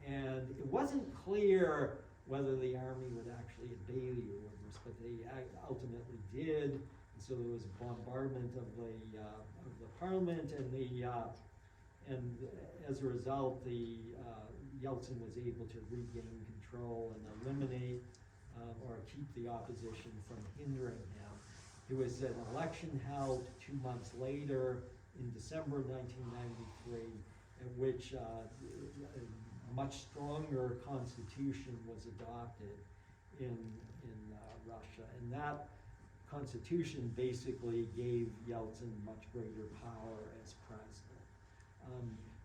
And it wasn't clear whether the army would actually obey the orders, but they ultimately did. And so there was a bombardment of the parliament, and as a result, Yeltsin was able to regain control and eliminate or keep the opposition from hindering him. There was an election held 2 months later in December 1993, in which a much stronger constitution was adopted in Russia, and that constitution basically gave Yeltsin much greater power as president.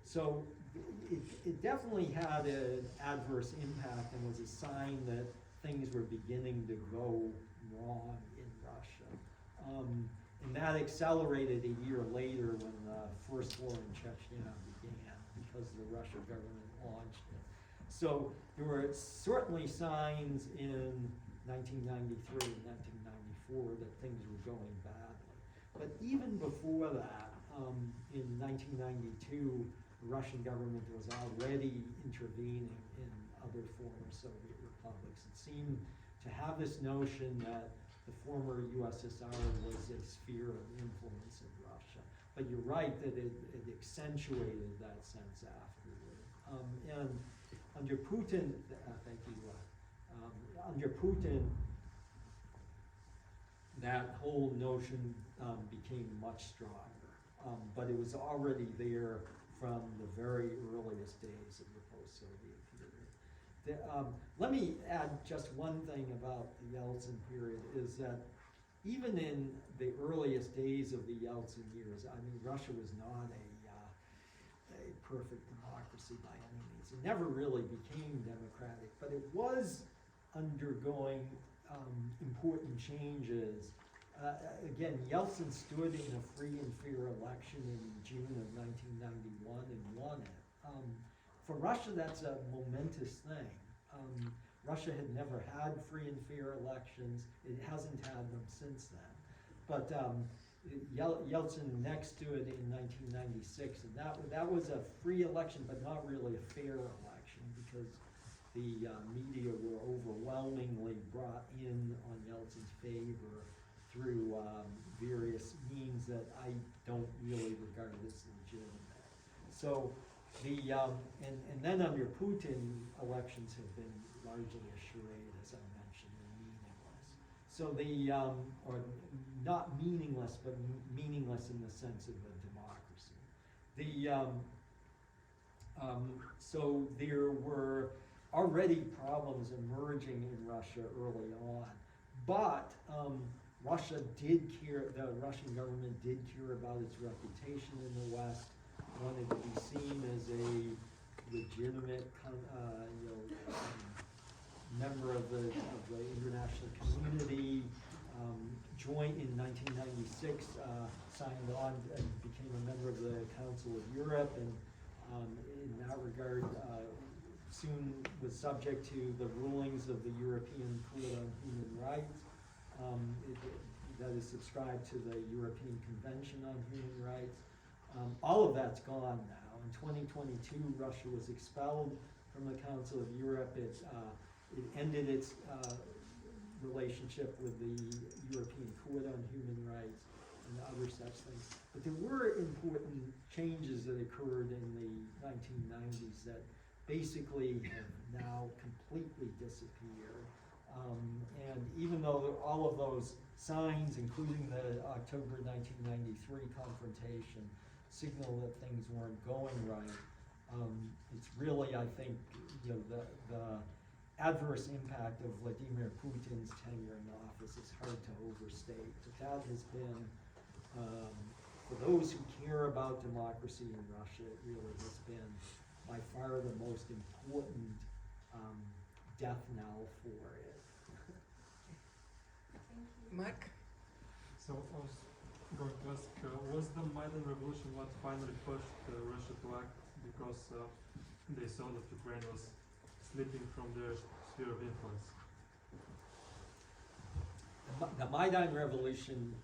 So it definitely had an adverse impact and was a sign that things were beginning to go wrong in Russia. And that accelerated a year later when the first war in Chechnya began, because the Russian government launched it. So there were certainly signs in 1993 and 1994 that things were going badly. But even before that, in 1992, the Russian government was already intervening in other former Soviet republics. It seemed to have this notion that the former USSR was a sphere of influence in Russia. But you're right that it accentuated that sense afterward. And under Putin, thank you, under Putin, that whole notion became much stronger. But it was already there from the very earliest days of the post-Soviet period. Let me add just one thing about the Yeltsin period, is that even in the earliest days of the Yeltsin years, I mean, Russia was not a perfect democracy by any means. It never really became democratic, but it was undergoing important changes. Again, Yeltsin stood in a free and fair election in June of 1991 and won it. For Russia, that's a momentous thing. Russia had never had free and fair elections. It hasn't had them since then. But Yeltsin next to it in 1996, and that was a free election, but not really a fair election, because the media were overwhelmingly brought in on Yeltsin's favor through various means that I don't really regard as legitimate. So and then under Putin, elections have been largely a charade, as I mentioned, and meaningless. So or not meaningless, but meaningless in the sense of a democracy. So there were already problems emerging in Russia early on, but Russia did care, the Russian government did care about its reputation in the West, wanted to be seen as a legitimate member of the international community, joined in 1996, signed on and became a member of the Council of Europe, and in that regard, soon was subject to the rulings of the European Court on Human Rights. That is subscribed to the European Convention on Human Rights. All of that's gone now. In 2022, Russia was expelled from the Council of Europe. It ended its relationship with the European Court on Human Rights and other such things. But there were important changes that occurred in the 1990s that basically have now completely disappeared. And even though all of those signs, including the October 1993 confrontation, signal that things weren't going right, it's really, I think, you know, the adverse impact of Vladimir Putin's tenure in office is hard to overstate. But that has been, for those who care about democracy in Russia, it really has been by far the most important death knell for it. Mark? So I was going to ask, was the Maidan Revolution what finally pushed Russia to act because they saw that Ukraine was slipping from their sphere of influence? The Maidan Revolution,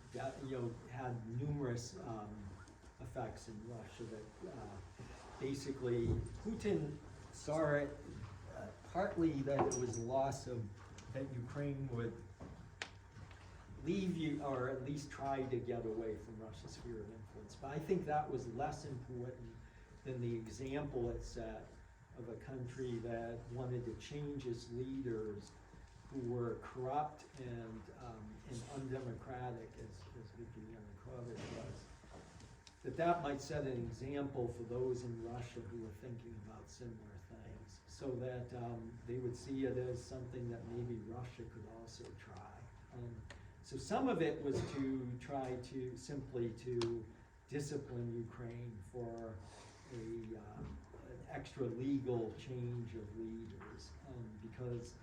you know, had numerous effects in Russia. That basically Putin saw it partly that it was loss of that Ukraine would leave you, or at least try to get away from Russia's sphere of influence. But I think that was less important than the example it set of a country that wanted to change its leaders who were corrupt and undemocratic, as Viktor Yanukovych was. That might set an example for those in Russia who were thinking about similar things, so that they would see it as something that maybe Russia could also try. So some of it was to try to simply to discipline Ukraine for an extra legal change of leaders, because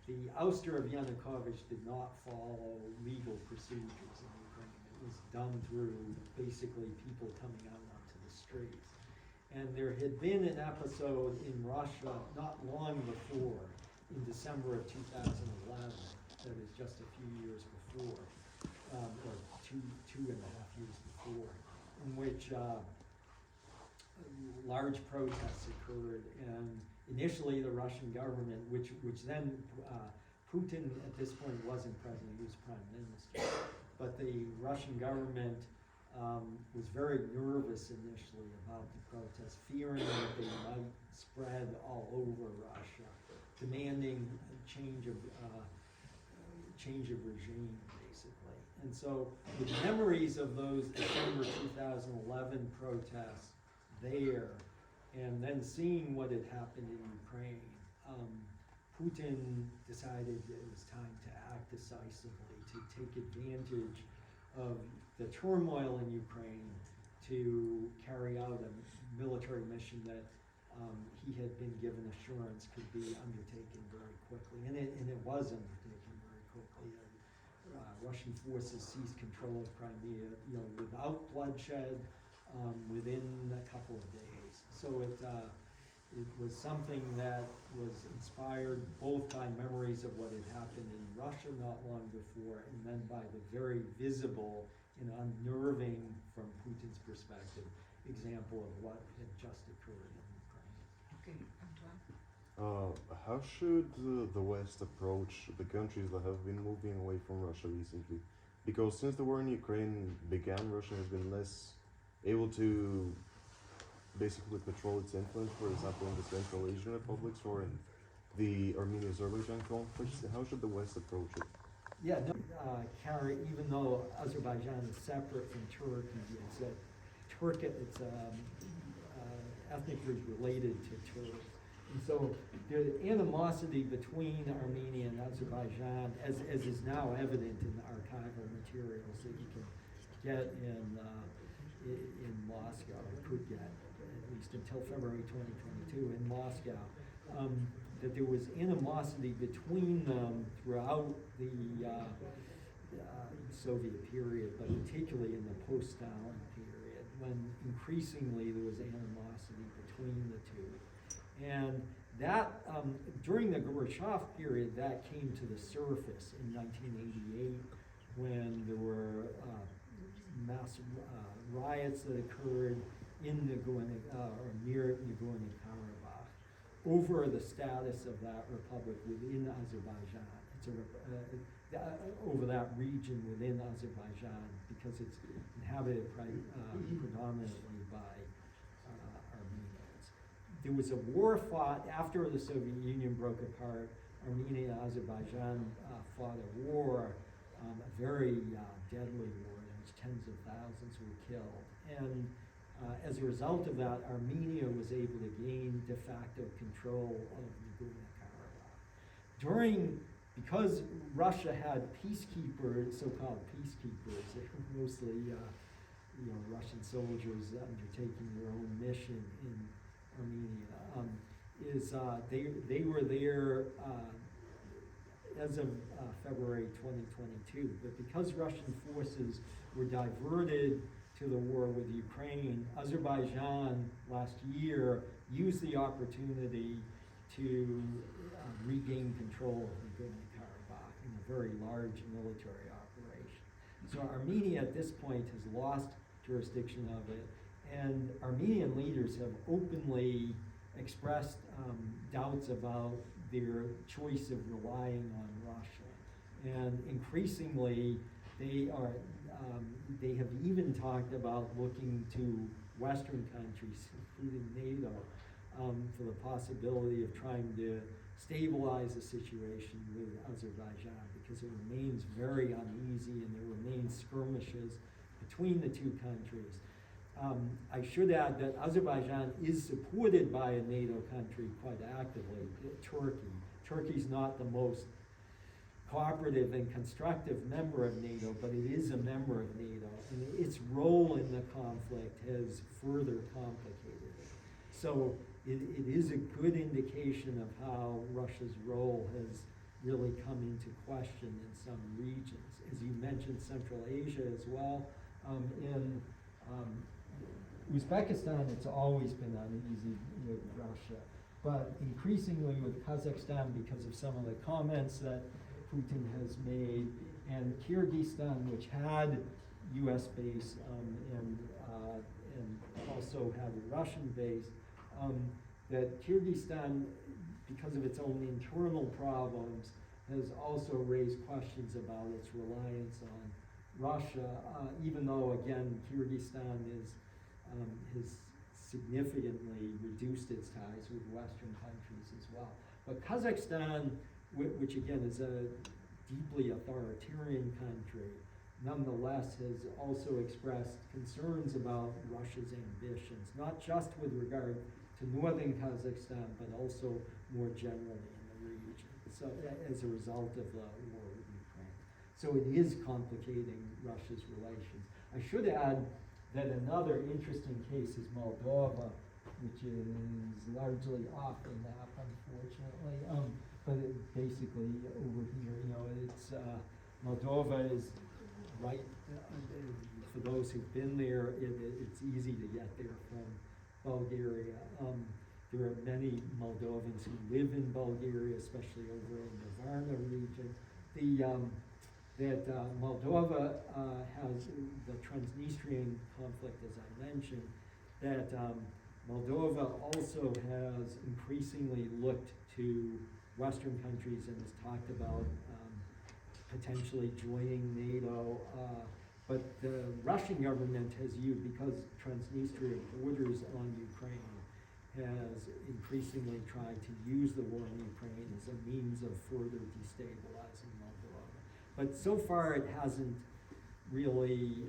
the ouster of Yanukovych did not follow legal procedures in Ukraine. It was done through basically people coming out onto the streets. And there had been an episode in Russia not long before, in December of 2011, that is just a few years before, or two and a half years before, in which large protests occurred, and initially the Russian government, which then Putin at this point wasn't president, he was prime minister, but the Russian government was very nervous initially about the protests, fearing that they might spread all over Russia, demanding a change of regime, basically. And so the memories of those December 2011 protests there, and then seeing what had happened in Ukraine, Putin decided it was time to act decisively, to take advantage of the turmoil in Ukraine to carry out a military mission that he had been given assurance could be undertaken very quickly, and it was undertaken very quickly. Russian forces seized control of Crimea, you know, without bloodshed, within a couple of days. So it was something that was inspired both by memories of what had happened in Russia not long before, and then by the very visible and unnerving, from Putin's perspective, example of what had just occurred in Ukraine. Okay, Antoine? How should the West approach the countries that have been moving away from Russia recently? Because since the war in Ukraine began, Russia has been less able to basically control its influence, for example, in the Central Asian republics or in the Armenia-Azerbaijan conflicts. How should the West approach it? Yeah, no, even though Azerbaijan is separate from Turkey, it's ethnically related to Turks. And so the animosity between Armenia and Azerbaijan, as is now evident in the archival materials that you can get in Moscow, or could get, at least until February 2022 in Moscow, that there was animosity between them throughout the Soviet period, but particularly in the post-Stalin period, when increasingly there was animosity between the two. And that, during the Gorbachev period, that came to the surface in 1988, when there were massive riots that occurred in or near Nagorno-Karabakh over the status of that republic within Azerbaijan. It's over that region within Azerbaijan, because it's inhabited predominantly by Armenians. There was a war fought after the Soviet Union broke apart. Armenia and Azerbaijan fought a war, a very deadly war in which tens of thousands were killed. And as a result of that, Armenia was able to gain de facto control of Nagorno-Karabakh. Because Russia had peacekeepers, so-called peacekeepers, they were mostly Russian soldiers undertaking their own mission in Armenia, they were there as of February 2022. But because Russian forces were diverted to the war with Ukraine, Azerbaijan last year used the opportunity to regain control of Nagorno-Karabakh in a very large military operation. So Armenia at this point has lost jurisdiction of it, and Armenian leaders have openly expressed doubts about their choice of relying on Russia. And increasingly, they have even talked about looking to Western countries, including NATO, for the possibility of trying to stabilize the situation with Azerbaijan, because it remains very uneasy and there remain skirmishes between the two countries. I should add that Azerbaijan is supported by a NATO country quite actively, Turkey. Turkey's not the most cooperative and constructive member of NATO, but it is a member of NATO, and its role in the conflict has further complicated it. So it is a good indication of how Russia's role has really come into question in some regions. As you mentioned, Central Asia as well. In Uzbekistan, it's always been uneasy with Russia, but increasingly with Kazakhstan, because of some of the comments that Putin has made, and Kyrgyzstan, which had U.S. base and also had a Russian base, that Kyrgyzstan, because of its own internal problems, has also raised questions about its reliance on Russia, even though, again, Kyrgyzstan has significantly reduced its ties with Western countries as well. But Kazakhstan, which again is a deeply authoritarian country, nonetheless has also expressed concerns about Russia's ambitions, not just with regard to northern Kazakhstan, but also more generally in the region. So as a result of the war with Ukraine. So it is complicating Russia's relations. I should add that another interesting case is Moldova, which is largely off the map, unfortunately. But it basically over here, it's Moldova is right. For those who've been there, it's easy to get there from Bulgaria. There are many Moldovans who live in Bulgaria, especially over in the Varna region. Moldova has the Transnistrian conflict, as I mentioned, that Moldova also has increasingly looked to Western countries and has talked about potentially joining NATO. But the Russian government has used, because Transnistria borders on Ukraine, has increasingly tried to use the war in Ukraine as a means of further destabilizing Moldova. But so far it hasn't really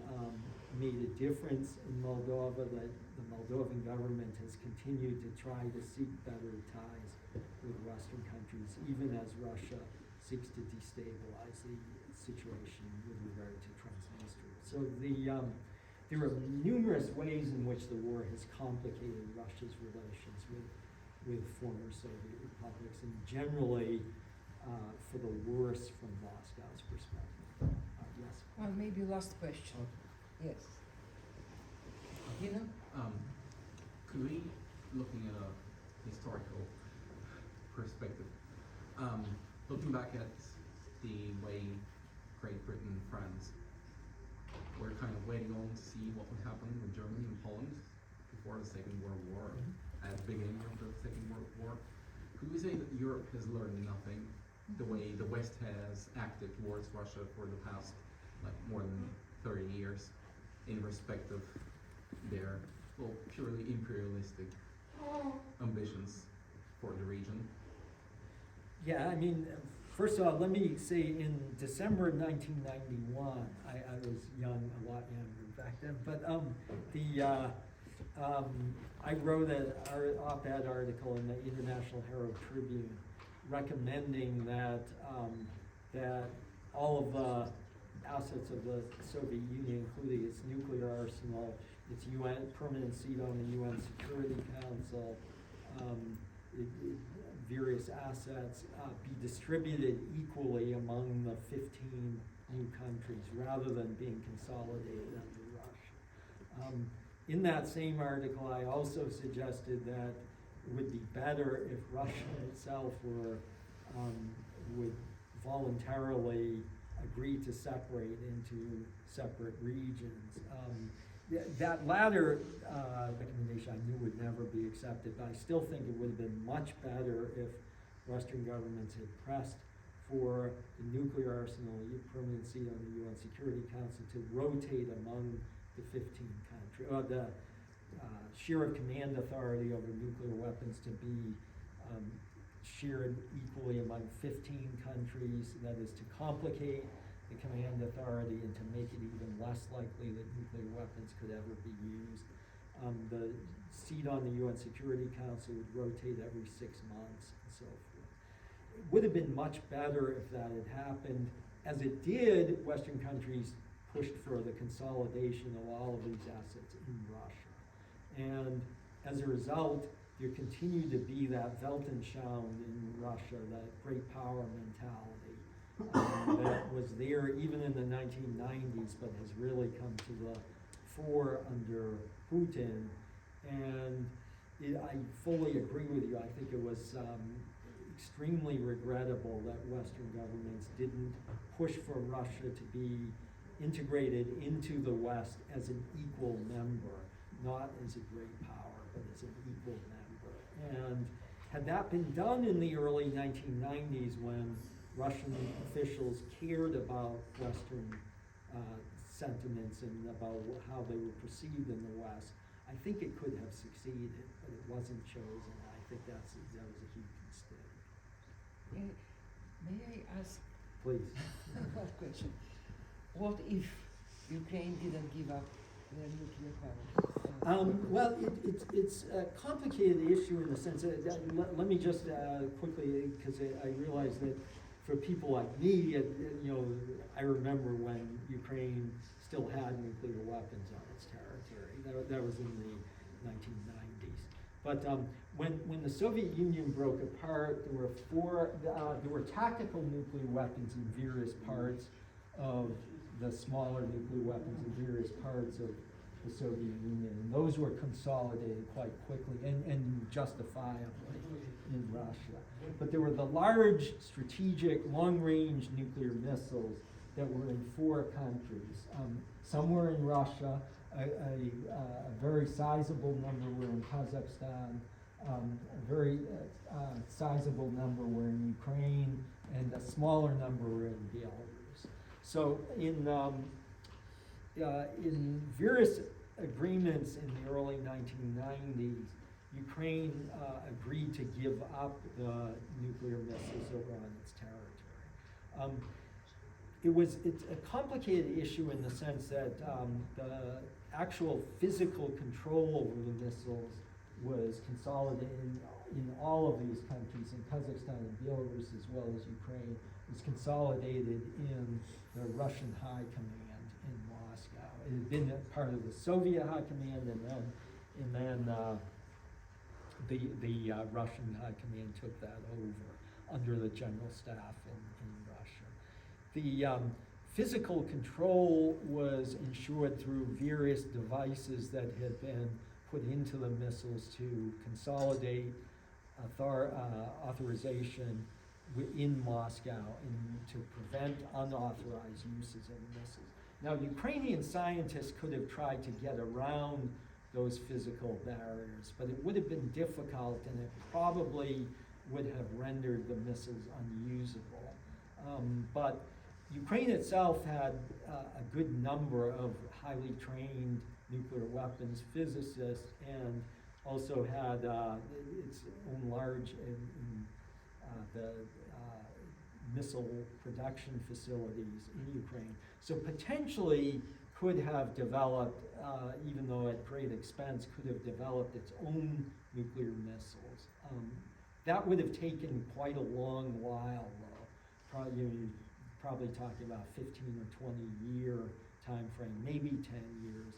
made a difference in Moldova. That the Moldovan government has continued to try to seek better ties with Western countries, even as Russia seeks to destabilize the situation with regard to Transnistria. So there are numerous ways in which the war has complicated Russia's relations with former Soviet republics, and generally for the worse from Moscow's perspective. Yes. Well, maybe last question. Yes. You know? Could we, looking at a historical perspective, looking back at the way Great Britain and France were kind of waiting on to see what would happen with Germany and Poland before the Second World War, at the beginning of the Second World War, could we say that Europe has learned nothing the way the West has acted towards Russia for the past like more than 30 years in respect of their, well, purely imperialistic ambitions for the region? Yeah, I mean, first of all, let me say in December 1991, I was young, a lot younger back then, but I wrote an op-ed article in the International Herald Tribune recommending that that all of the assets of the Soviet Union, including its nuclear arsenal, its UN permanent seat on the UN Security Council, various assets be distributed equally among the 15 new countries rather than being consolidated under Russia. In that same article, I also suggested that it would be better if Russia itself would voluntarily agree to separate into separate regions. That latter recommendation I knew would never be accepted, but I still think it would have been much better if Western governments had pressed for the nuclear arsenal, the permanent seat on the UN Security Council to rotate among the 15 countries, or the share of command authority over nuclear weapons to be shared equally among 15 countries, that is to complicate the command authority and to make it even less likely that nuclear weapons could ever be used. The seat on the UN Security Council would rotate every 6 months and so forth. It would have been much better if that had happened. As it did, Western countries pushed for the consolidation of all of these assets in Russia. And as a result, there continued to be that Weltanschauung in Russia, that great power mentality that was there even in the 1990s, but has really come to the fore under Putin. And I fully agree with you. I think it was extremely regrettable that Western governments didn't push for Russia to be integrated into the West as an equal member, not as a great power, but as an equal member. And had that been done in the early 1990s when Russian officials cared about Western sentiments and about how they were perceived in the West, I think it could have succeeded, but it wasn't chosen. I think that was a huge mistake. May I ask Please. one question? What if Ukraine didn't give up their nuclear power? Well, it's a complicated issue in the sense that, let me just quickly, because I realize that for people like me, I remember when Ukraine still had nuclear weapons on its territory. That was in the 1990s. But when the Soviet Union broke apart, there were tactical nuclear weapons in various parts of the smaller nuclear weapons in various parts of the Soviet Union, and those were consolidated quite quickly and justifiably in Russia. But there were the large strategic long-range nuclear missiles that were in 4 countries. Some were in Russia, a very sizable number were in Kazakhstan, a very sizable number were in Ukraine, and a smaller number were in Belarus. So in various agreements in the early 1990s, Ukraine agreed to give up the nuclear missiles over on its territory. It's a complicated issue in the sense that the actual physical control over the missiles was consolidated in all of these countries, in Kazakhstan and Belarus as well as Ukraine, was consolidated in the Russian High Command in Moscow. It had been a part of the Soviet High Command, and then the Russian High Command took that over under the General Staff in Russia. The Physical control was ensured through various devices that had been put into the missiles to consolidate authorization in Moscow and to prevent unauthorized uses of missiles. Now, Ukrainian scientists could have tried to get around those physical barriers, but it would have been difficult and it probably would have rendered the missiles unusable. But Ukraine itself had a good number of highly trained nuclear weapons physicists and also had its own large missile production facilities in Ukraine. So potentially could have developed, even though at great expense, could have developed its own nuclear missiles. That would have taken quite a long while, though. You're probably talking about 15 or 20 year time frame, maybe 10 years.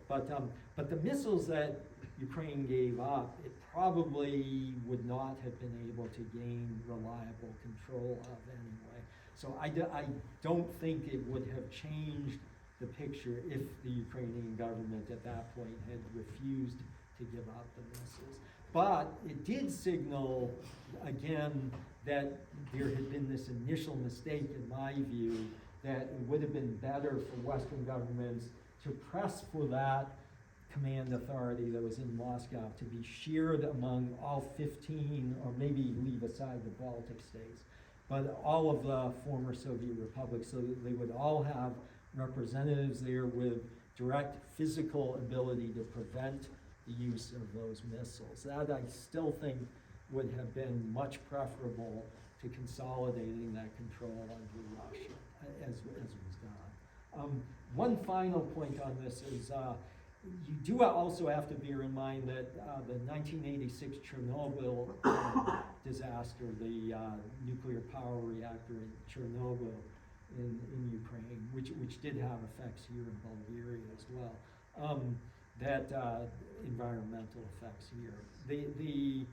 But the missiles that Ukraine gave up, it probably would not have been able to gain reliable control of anyway. So I don't think it would have changed the picture if the Ukrainian government at that point had refused to give up the missiles. But it did signal, again, that there had been this initial mistake, in my view, that it would have been better for Western governments to press for that command authority that was in Moscow to be shared among all 15, or maybe leave aside the Baltic states, but all of the former Soviet republics, so that they would all have representatives there with direct physical ability to prevent the use of those missiles. That I still think would have been much preferable to consolidating that control under Russia, as was done. One final point on this is you do also have to bear in mind that the 1986 Chernobyl disaster, the nuclear power reactor in Chernobyl in Ukraine, which did have effects here in Bulgaria as well, that environmental effects here. The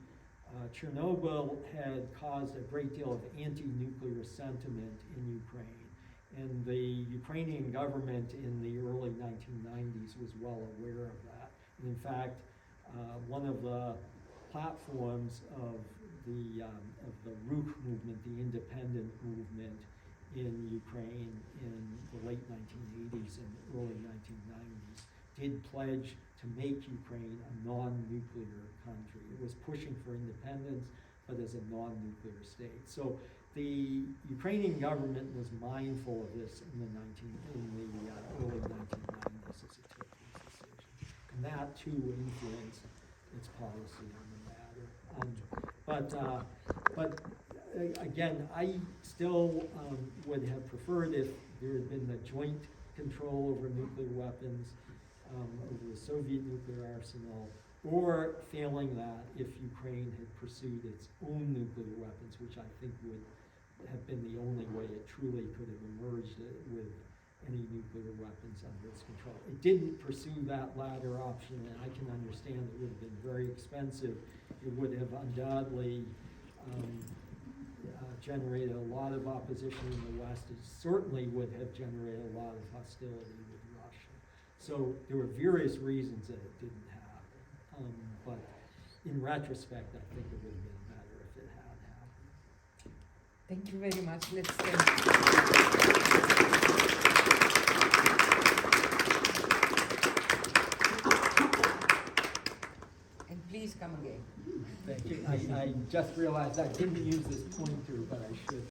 Chernobyl had caused a great deal of anti-nuclear sentiment in Ukraine. And the Ukrainian government in the early 1990s was well aware of that. And in fact, one of the platforms of the Ruch movement, the independent movement in Ukraine in the late 1980s and early 1990s, did pledge to make Ukraine a non-nuclear country. It was pushing for independence, but as a non-nuclear state. So the Ukrainian government was mindful of this in the early 1990s as it took these decisions. And that too influenced its policy on the matter. But again, I still would have preferred if there had been the joint control over nuclear weapons, over the Soviet nuclear arsenal, or failing that, if Ukraine had pursued its own nuclear weapons, which I think would have been the only way it truly could have emerged with any nuclear weapons under its control. It didn't pursue that latter option, and I can understand it would have been very expensive. It would have undoubtedly generated a lot of opposition in the West. It certainly would have generated a lot of hostility with Russia. So there were various reasons that it didn't happen. But in retrospect, I think it would have been better if it had happened. Thank you very much. Let's thank and please come again. Thank you. I just realized I didn't use this pointer, but I should.